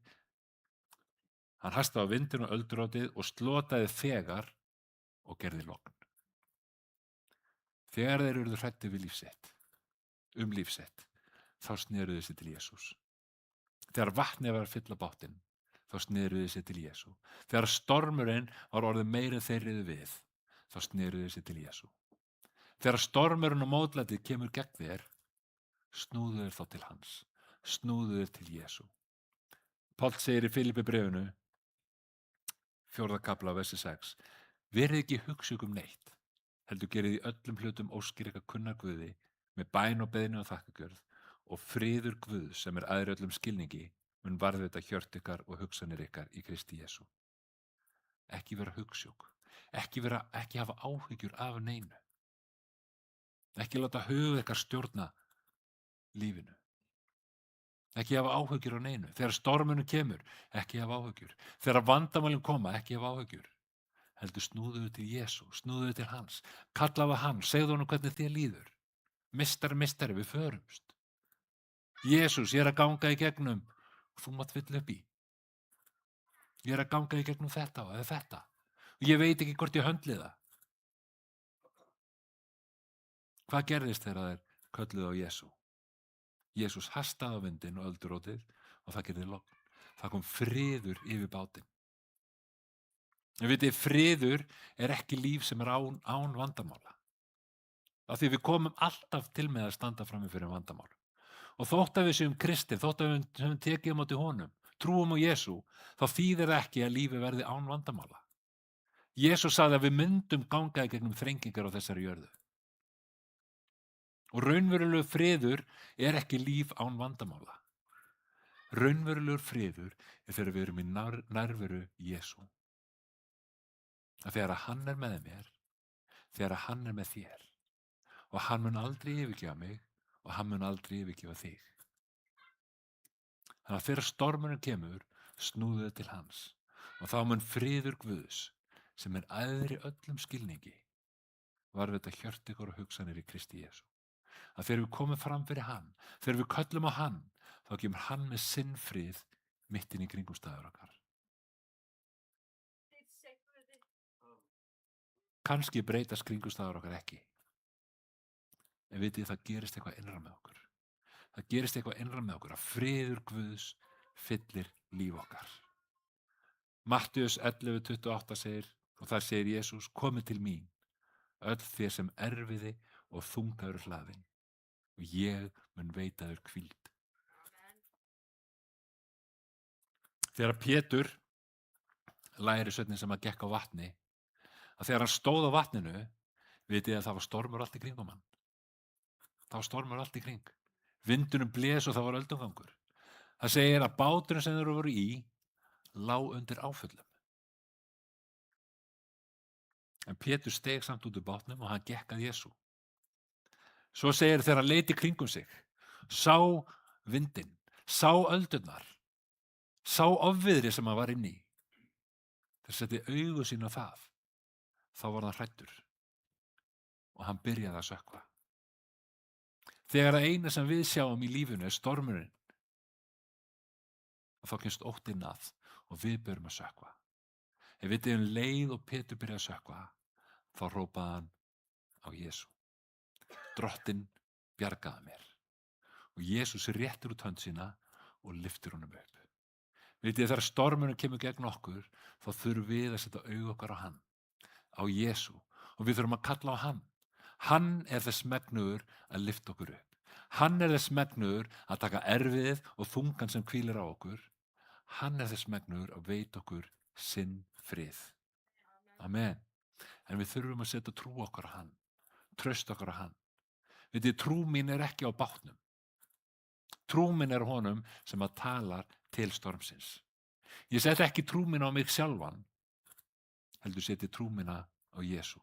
Hann hastaði á vindinn og öldurótið og slotaði þegar og gerði logn. Þegar þeir urðu hræddir við líf sitt, þá sneruðu sig til Jesús. Þegar vatnið var að fylla bátinn, þá sneruðu sig til Jesú. Þegar stormurinn var orðið meira en þeir riðu við, þá sneruðu sig til Jesú. Þegar stormurinn og mótlætið kemur gegn þér, snúðu þér þá til hans, snúðu þér til Jesú. Páll segir í Filippibréfinu, 4. kafla, versi 6: verið ekki hugsa ykkur neitt, heldur gerið í öllum hlutum óskir ykkar kunna Guði með bæn og beiðni og þakkagjörð og friður Guðs sem æðri öllum skilningi mun varðveita hjört ykkar og hugsanir ykkar í Kristi Jesú. Ekki vera hugsjúk, ekki hafa áhyggjur af neinu. Ekki láta hug ykkar stjórna lífinu. Ekki hafa áhyggjur á neinu. Þegar stormunum kemur, ekki hafa áhyggjur. Þegar vandamálin koma, ekki hafa áhyggjur. Heldur snúðuðu til Jesú, snúðuðu til hans, kallaðu hann, segðu honum hvernig þér líður. Mistari, við förumst. Jesús, ég er að ganga í gegnum, þú mátt fylla upp í. Ég er að ganga í gegnum þetta eða þetta. Og ég veit ekki hvort ég höndli það. Hvað gerðist þegar þeir kölluðu á Jesú? Jesús hastaði á vindinn og öldurótið og það gerði logn. Það kom friður yfir bátinn. En vitið, friður er ekki líf sem er án vandamála. Af því við komum alltaf til með að standa frammi fyrir vandamál. Og þótt að við séum kristnir, þótt að við höfum tekið á móti honum, trúum á Jesú, þá þýðir það ekki að lífi verði án vandamála. Jesús sagði að við myndum ganga í gegnum þrengingar á þessari jörðu. Og raunverulegur friður er ekki líf án vandamála. Raunverulegur friður er þegar við erum í nærveru Jesú. Að þegar hann er með mér, þegar hann er með þér, og hann mun aldrei yfirgefa mig og hann mun aldrei yfirgefa þig. Þannig að þegar stormurinn kemur, snúðu til hans og þá mun friður Guðs sem er æðri öllum skilningi varðveita hjört ykkur og hugsanir í Kristi Jesú. Að þegar við komum fram fyrir hann, þegar við köllum á hann, þá kemur hann með sinn frið mitt inn í kringumstæður okkar. Kannski breytast kringumstæður okkar ekki. En vitið, það gerist eitthvað innra með okkur. Það gerist eitthvað innra með okkur að friður Guðs fyllir líf okkar. Mattheus 11:28 segir, og þar segir Jesús, komið til mín, öll þér sem erfiði og þungaður hlaðin, og ég mun veita þér hvíld. Þegar Pétur, lærisveinninn sem að gekk á vatni, að þegar hann stóð á vatninu, vitið að það var stormur allt í kringum hann. Það var stormur allt í kring. Vindunum blés og það var öldungangur. Það segir að báturinn sem þeir voru í lá undir áföllum. En Pétur steig samt út úr bátnum og hann gekk að Jesú. Svo segir þegar hann leit í kringum sig, sá vindinn, sá öldurnar, sá ofviðri sem hann var inn í. Þegar setti augu sín á það, þá var hann hræddur og hann byrjaði að sökkva. Þegar það eina sem við sjáum í lífinu er stormurinn, og þá kemst óttinn að og við byrjum að sökkva. Ef við leið og Pétur byrjaði að sökkva, þá hrópaði hann á Jesú. Drottinn bjargaði mér. Og Jesús réttir út hönd sína og lyftir honum upp. Vitið, þegar stormurinn kemur gegn okkur, þá þurfum við að setja augu okkar á hann, á Jesú, og við þurfum að kalla á hann. Hann er þess megnugur að lyfta okkur upp. Hann er þess megnugur að taka erfiðið og þungan sem hvílir á okkur. Hann er þess megnugur að veita okkur sinn frið. Amen. En við þurfum að setja trú okkar á hann, traust okkar á hann. Vitið, trú mín er ekki á bátnum. Trú mín er honum sem að talar til stormsins. Ég seti ekki trú mín á mig sjálfan, heldur seti trú mína á Jesú.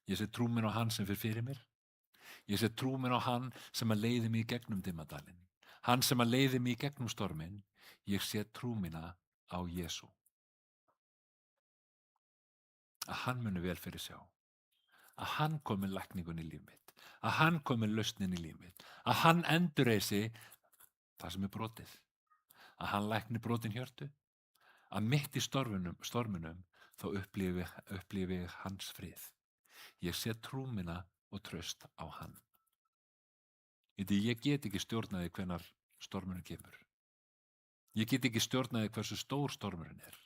Ég set trú minn á hann sem fyrir mér. Ég set trú minn á hann sem að leiði mig í gegnum dimmadalinn. Hann sem að leiði mig í gegnum storminn. Ég set trú minna á Jesú. Að hann muni vel fyrir sjá. Að hann kom með lækningun í líf mitt. Að hann kom með lausnin í líf mitt. Að hann endurreisi það sem er brotið. Að hann lækni brotin hjörtu. Að mitt í storminum þá upplifi ég hans frið. Ég set trú minna og traust á hann. Ég get ekki stjórnaði hvenar stormurinn kemur. Ég get ekki stjórnaði hversu stór stormurinn er.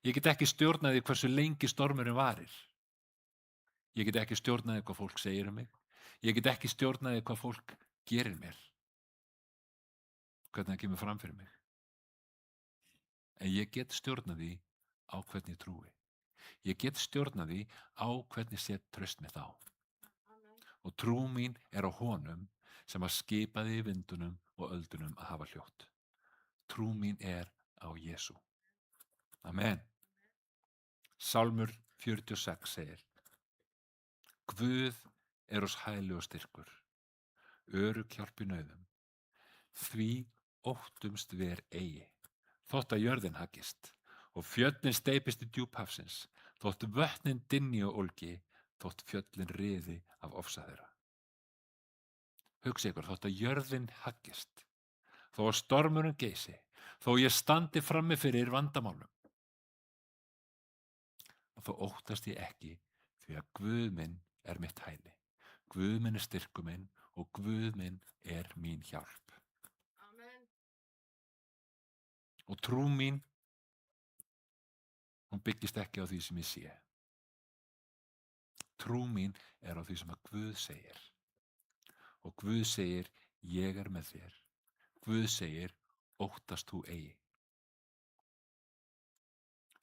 Ég get ekki stjórnaði hversu lengi stormurinn varir. Ég get ekki stjórnaði hvað fólk segir um mig. Ég get ekki stjórnaði hvað fólk gerir mér. Hvernig það kemur fram fyrir mig. En ég get stjórnaði á hvernig ég trúi. Ég get stjórnaði á hvernig set traust með þá. og trú mín er á honum sem að skipaði í vindunum og öldunum að hafa hljótt. Trú mín er á Jesú. Amen. Sálmur 46 segir: Guð er oss hæli og styrkur, örugg hjálp í nauðum. Því óttumst ver eigi, þótt að jörðin haggist og fjöllin steypist í djúp hafsins, þótt vötnin dynji og ólgi, þótt fjöllin riði af ofsa þeirra. Hugsa ykkur, þótt að jörðin haggist, þó að stormurinn geysi, þó ég standi frammi fyrir vandamálum, og þó óttast ég ekki, því að Guð minn er mitt hæli. Guð minn er styrkur minn og Guð minn er mín hjálp. Amen. Og trú mín, hún byggist ekki á því sem ég sé. Trú mín er á því sem að Guð segir. Og Guð segir, ég er með þér. Guð segir, óttast þú eigi.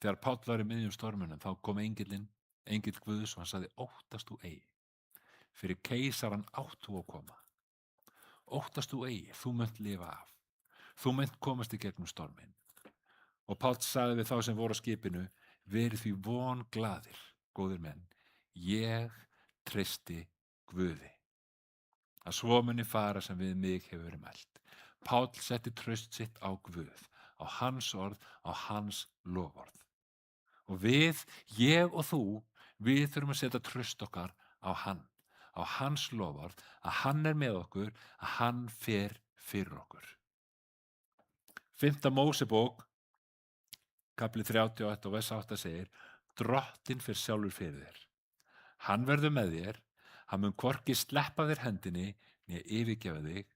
Þegar Páll var í miðjum stormunum, þá kom engill Guðs og hann sagði, óttast þú eigi. Fyrir keisaran átt þú að koma. Óttast þú eigi, þú munt lifa af. Þú munt komast í gegnum stormin. Og Páll sagði við þá sem voru á skipinu, verið því von glaðir, góðir menn. Ég treysti Guði. Að svo muni fara sem við mig hefur verið mælt. Páll setti traust sitt á Guð, á hans orð, á hans loforð. Og við, ég og þú, við þurfum að setja traust okkar á hann, á hans loforð, að hann er með okkur, að hann fer fyrir okkur. 5. Mósebók, kapli 38 og vers 8 segir, Drottinn fer sjálfur fyrir þér. Hann verður með þér, hann mun hvorki sleppa þér hendinni, né yfirgefa þig,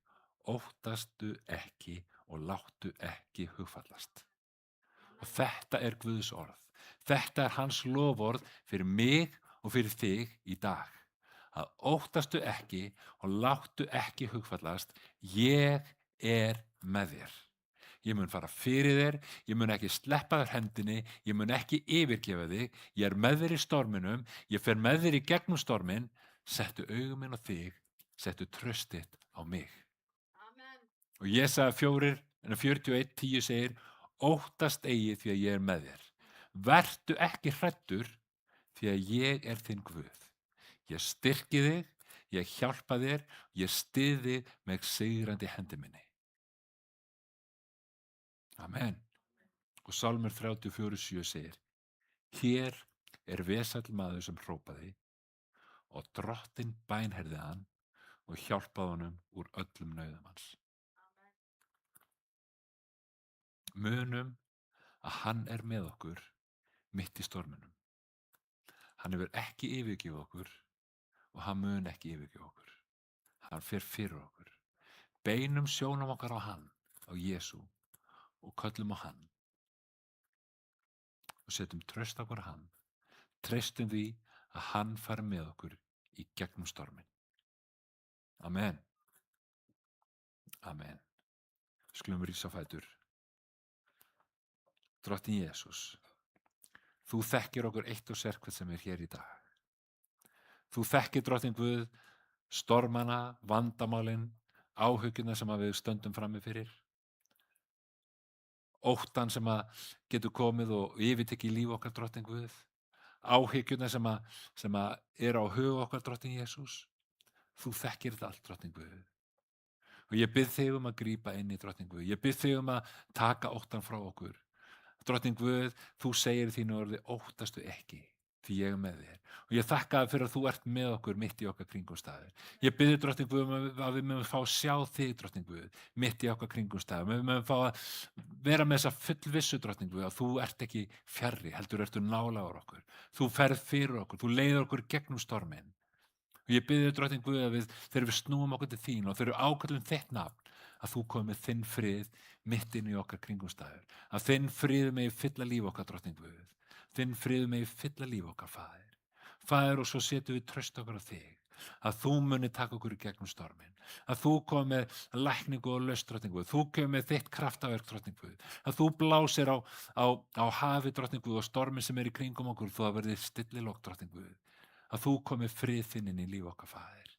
óttastu ekki og láttu ekki hugfallast. Og þetta er Guðs orð. Þetta er hans loforð fyrir mig og fyrir þig í dag. Að óttastu ekki og láttu ekki hugfallast, ég er með þér. Ég mun fara fyrir þér, ég mun ekki sleppa þér hendinni, ég mun ekki yfirgefa þig, ég er með þér í storminum, ég fer með þér í gegnum stormin, settu augum minn á þig, settu traust þitt á mig. Amen. Og Jesaja 41:10 segir, óttast eigi því að ég er með þér. Vertu ekki hræddur því að ég er þinn Guð. Ég styrki þig, ég hjálpa þér, ég styð þig með sigrandi hendi minni. Amen. Og Sálmur 34:7 segir, hér er vesæll maður sem hrópaði og Drottinn bænheyrði hann og hjálpaði honum úr öllum nauðum hans. Munum að hann er með okkur mitt í storminum. Hann hefur ekki yfirgefið okkur og hann mun ekki yfirgefa okkur. Hann fer fyrir okkur. Beinum sjónum okkar á hann, á Jesú, og köllum á hann. Og setjum traust okkur á hann. Treystum því að hann fari með okkur í gegnum stormin. Amen. Amen. Skulum rísa á fætur. Drottinn Jesús, þú þekkir okkur eitt og sér hvað sem er hér í dag. Þú þekkir, Drottinn Guð, stormana, vandamálin, áhyggjuna sem við stöndum frammi fyrir. Óttan sem getur komið og yfirtekið líf okkar, Drottinn Guð. Áhyggjuna sem er á hug okkar, Drottinn Jesús. Þú þekkir þetta allt, Drottinn Guð. Og ég bið þig að grípa inn í, Drottinn Guð. Ég bið þig að taka óttan frá okkur. Drottinn Guð, þú segir í þínu orði, óttastu ekki, því ég er með þér. Og ég þakka þér fyrir að þú ert með okkur mitt í okkar kringumstæður. Ég bið Drottinn Guð að við mögum fá að sjá þig, Drottinn Guð, mitt í okkar kringumstæður. Við mögum fá að vera með þessa fullvissu, Drottinn Guð, að þú ert ekki fjarri, heldur ertu nálægur okkur. Þú ferð fyrir okkur, þú leiðir okkur gegnum storminn. Og ég bið Drottinn Guð að þegar við snúum okkur til þín og þegar við ákallum þitt nafn, að þú komið með þinn frið mitt inn í okkar kringumstæður. Að þinn frið megi fylla líf okkar, Drottinn Guð. Þinn frið megi fylla líf okkar, Faðir. Faðir, og svo setjum við traust okkar á þig. Að þú muni taka okkur í gegnum stormin. Að þú komið með lækningu og lausn, Drottinn Guð. Þú komið með þitt kraftaverk, Drottinn Guð. Að þú blásir á hafi, Drottinn Guð, og stormin sem er í kringum okkur, þú að verði stillilokk, Drottinn Guð. Að þú komið frið þinn inn í líf okkar, Faðir.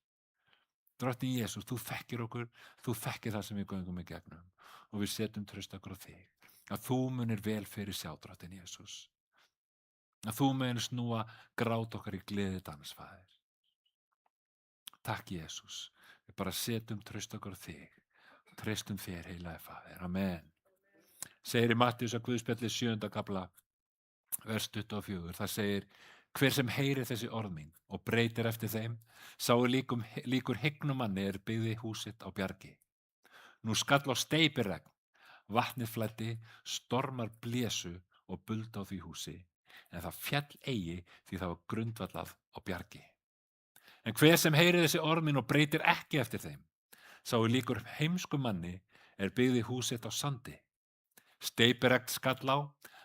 Drottinn Jesús, þú þekkir okkur, þú þekkir það sem við göngum í gegnum og við setjum traust okkur á þig. Að þú munir vel fyrir sjá, Drottinn Jesús. Að þú munir snúa grát okkar í gleði dans, Faðir. Takk, Jesús. Við bara setjum traust okkur á þig. Treystum þér, heilagi Faðir. Amen. Segir í Mattíus að Guðspjalli 7. kafla, vers 24. Það segir: hver sem heyrir þessi orð mín og breytir eftir þeim, sá líkur hyggnum manni byggði hús sitt á bjargi. Nú skall á steypiregn, vatnið flæddi, stormar blésu og buldu á því húsi, en það féll eigi því það var grundvallað á bjargi. En hver sem heyrir þessi orð mín og breytir ekki eftir þeim, sá líkur heimskum manni byggði hús sitt á sandi. Steypiregn skall á,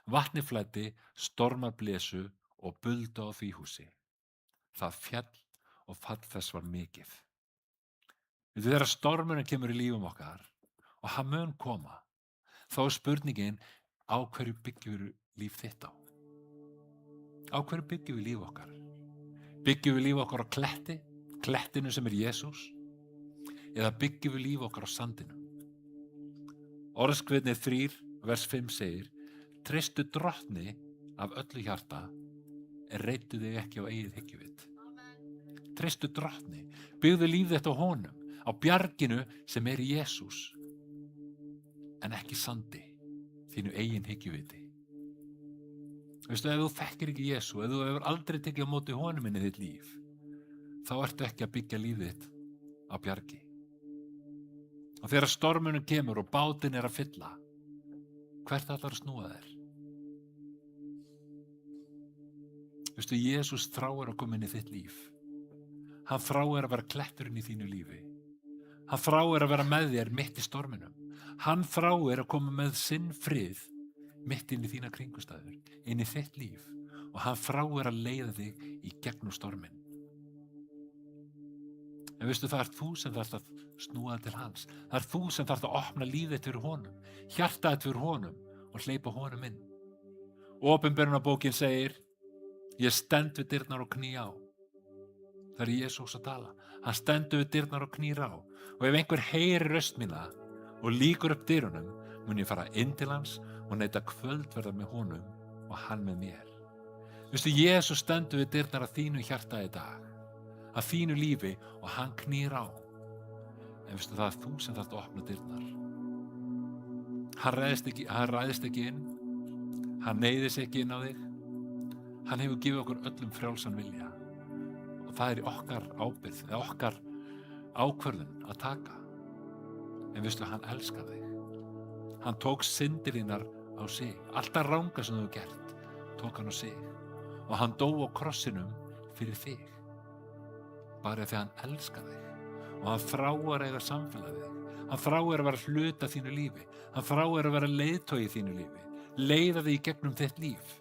vatnið flæddi, stormar blésu og buldu á því húsi. Það féll og fall þess var mikið. Þegar stormurinn kemur í lífum okkar og hann mun koma, þá er spurningin: á hverju byggjum við líf þitt á? Á hverju byggjum við líf okkar? Byggjum við líf okkar á klettinu sem er Jesús, eða byggjum við líf okkar á sandinum? Orðskviðnið 3, vers 5 segir: treystu Drottni af öllu hjarta, reiddu þig ekki á eigið hyggjuvit. Treystu Drottni, byggðu líf þitt á honum, á bjarginu sem er í Jesús, en ekki sandi, þínu eigin hyggjuviti. Veistu, ef þú þekkir ekki Jesú, ef þú hefur aldrei tekið á móti honum inn í þitt líf, þá ertu ekki að byggja líf þitt á bjargi. Og þegar stormunum kemur og bátinn að fylla, hvert ætlar að snúa þér? Veistu, Jesús þráir að koma inn í þitt líf. Hann þráir að vera kletturinn í þínu lífi. Hann þráir að vera með þér mitt í storminum. Hann þráir að koma með sinn frið mitt inn í þína kringustæður, inn í þitt líf, og hann þráir að leiða þig í gegnum stormin. En veistu, það er þú sem þarft að snúa til hans. Það er þú sem þarft að opna lífið fyrir honum, hjartaðið fyrir honum og hleypa honum inn. Opinberunarbókin segir: ég stend við dyrnar og kný á. Það er Jesús að tala. Hann stendur við dyrnar og knýr á. Og ef einhver heyrir röst mína og lýkur upp dyrunum, mun ég fara inn til hans og neita kvöldverða með honum og hann með mér. Veistu, Jesús stendur við dyrnar að þínu hjarta í dag, að þínu lífi, og hann knýr á. En veistu, það er þú sem þarft að opna dyrnar. Hann ræðist ekki inn. Hann neyðir sig ekki inn á þig. Hann hefur gefið okkur öllum frjálsan vilja, og það er í okkar ábyrgð, eða okkar ákvörðun að taka. En veistu, hann elskar þig. Hann tók syndir þínar á sig. Allt það ranga sem þú hefur gert tók hann á sig, og hann dó á krossinum fyrir þig, bara því hann elskar þig, og hann þráir að eiga samfélag við þig. Hann þráir að vera hluta þínu lífi. Hann þráir að vera leiðtogi í þínu lífi, leiða þig í gegnum þitt líf,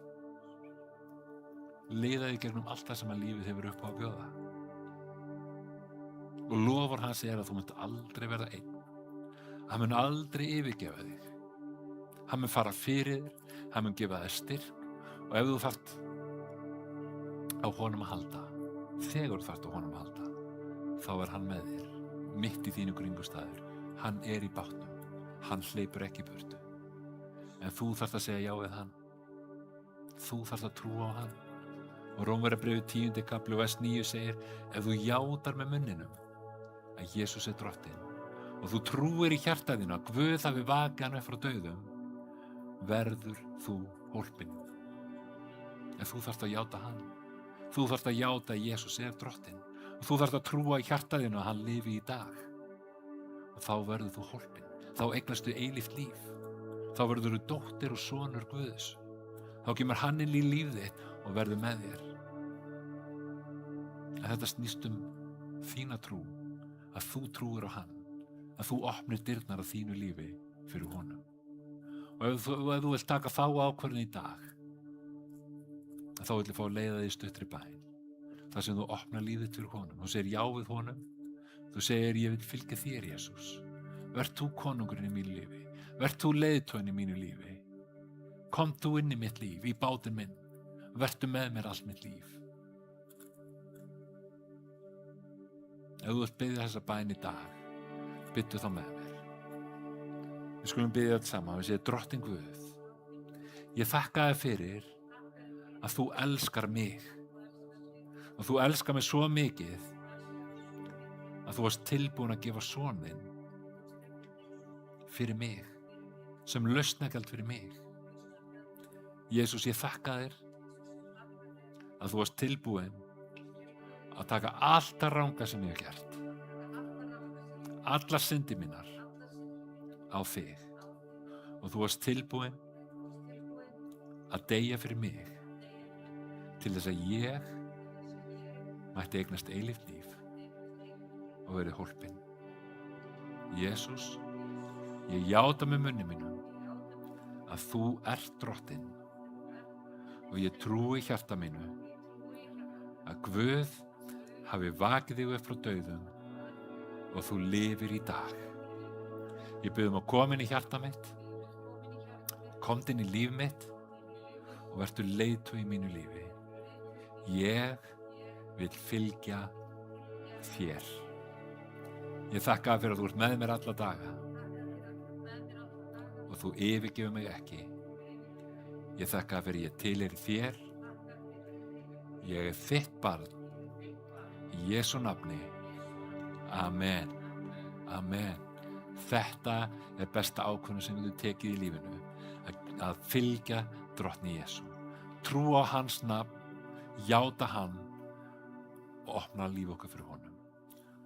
leiða þig gegnum allt það sem að lífið hefur upp á að bjóða. Og lofar hans að þú munt aldrei verða einn. Hann mun aldrei yfirgefa þig. Hann mun fara fyrir þér, hann mun gefa þér styrk, og ef þú þarft á honum að halda, þegar þú þarft á honum að halda, þá er hann með þér, mitt í þínu kringustæður. Hann er í bátnum, hann hleypur ekki í burtu. En þú þarft að segja já við hann. Þú þarft að trúa á hann. Og Rómverjabréfið 10. kafli vers 9 segir: ef þú játar með munninum að Jesús er Drottinn og þú trúir í hjartaðinu að Guð hafi vakið hann upp frá dauðum, verður þú hólpinn. En þú þarft að játa hann. Þú þarft að játa að Jesús er Drottinn, og þú þarft að trúa í hjartaðinu að hann lifi í dag. Og þá verður þú hólpinn. Þá eignastu eilíft líf. Þá verður þú dóttir og sonur Guðs. Þá kemur hann inn í líf þitt og verður með þér. En þetta snýst þína trú, að þú trúir á hann, að þú opnir dyrnar á þínu lífi fyrir honum. Og ef þú vilt taka þá ákvörðun í dag, þá vil ég fá að leiða þig í stuttri bæn, þar sem þú opnar lífið fyrir honum. Þú segir já við honum. Þú segir: ég vil fylgja þér, Jesús. Vert þú konungurinn í mínu lífi. Vert þú leiðtoginn í mínu lífi. Kom þú inn í mitt líf, í bátinn minn. Vertu með mér allt mitt líf. ef þú vilt biðja þessa bæn í dag, biðdu þá með mér. Við skulum biðja þetta saman. Við segjum: Drottinn Guð, ég þakka þér fyrir að þú elskar mig og þú elskar mig svo mikið að þú varst tilbúin að gefa son þinn fyrir mig, sem lausnargjald fyrir mig. Jesús, ég þakka þér að þú varst tilbúin að taka allt það ranga sem ég hef gert, allar syndi mínar á þig, og þú varst tilbúin að deyja fyrir mig til þess að ég mætti eignast eilíft líf og verið hólpinn. Jesús, ég játa með munni mínum að þú ert drottinn og ég trúi í hjarta mínu að Guð hafi vakið þig upp frá dauðum og þú lifir í dag. Ég bið að koma inn í hjarta mitt, komdu inn í líf mitt og vertu leiðtogi í mínu lífi. Ég vil fylgja þér. Ég þakka fyrir að þú ert með mér alla daga og þú yfirgefur mig ekki. Ég þakka fyrir ég tilheyri þér. Ég er þitt barn í Jesú nafni. Amen. Amen. Þetta er besta ákvörðun sem þú tekið í lífinu, að fylgja drottni Jesú. Trú á hans nafn, játa hann og opna líf okkar fyrir honum.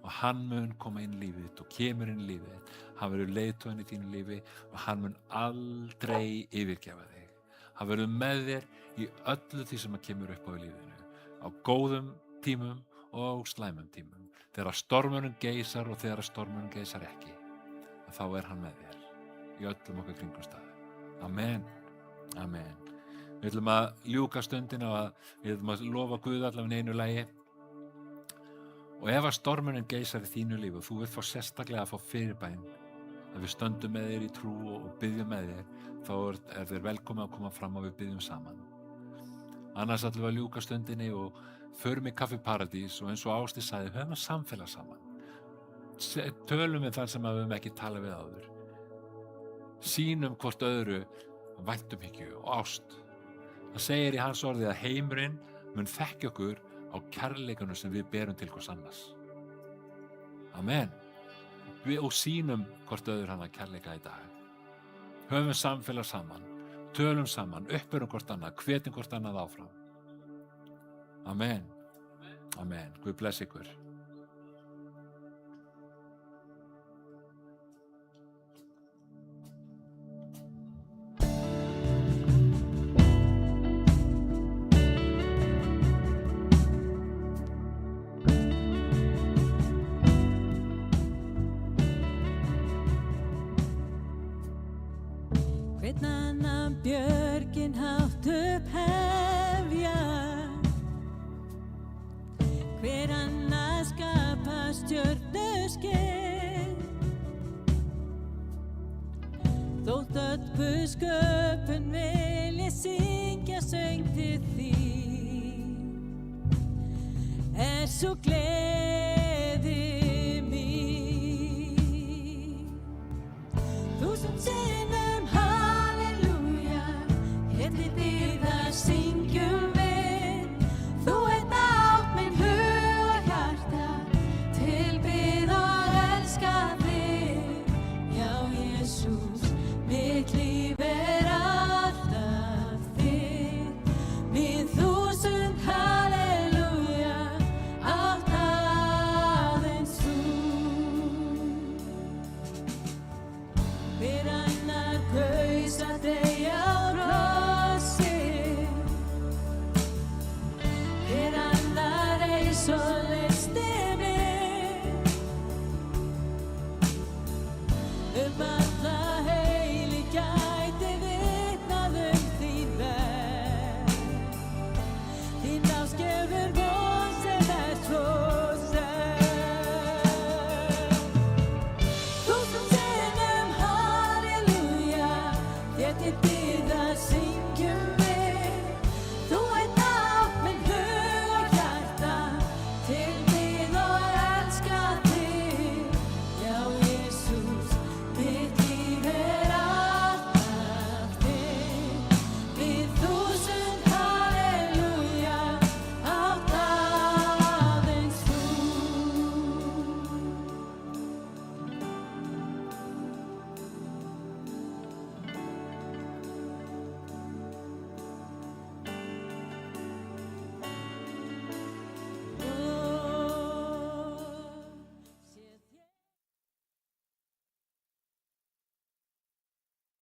Og hann mun koma inn í lífið þitt og kemur inn í lífið þitt. Hann verður leiðtoginn í þínu lífi og hann mun aldrei yfirgefa þig. Hann verður með þér í öllu því sem kemur upp á í lífinu, á góðum tímum og slæmum tímum. Þegar stormurinn geisar og þegar stormurinn geisar ekki, þá er hann með þér í öllum okkar kringumstæðum. Amen. Amen. Við ætlum að ljúka stundina og við ætlum að lofa Guð allavega einu lagi. Og ef að stormurinn geisar í þínu lífi og þú vilt fá sérstaklega að fá fyrirbæn, að við stöndum með þér í trú og byggjum með þér, þá er þér velkomin að koma fram og við byggjum saman. Annars ætlum við að ljúka stundinni og förum í Kaffi Paradís og eins og Ásti sagði, höfum að samfélag saman. Tölum við þar sem við höfum ekki talað við áður. Sýnum hvort öðru væntumhyggju og ást. Það segir í hans orði að heimurinn mun þekkja okkur á kærleikanum sem við berum til hvers annars. Amen. Og sýnum hvort öðru hann að kærleika í dag. Höfum samfélag saman, tölum saman, uppbörum hvort annað, hvetjum hvort annað áfram. Amen. Amen. Guð bless ykkur. Hvern annan björgin hátt upp hefja, hver annar skapa stjörnuskeið. Þótt öll Guðs sköpun vilji syngja söng til þín, er svo gleði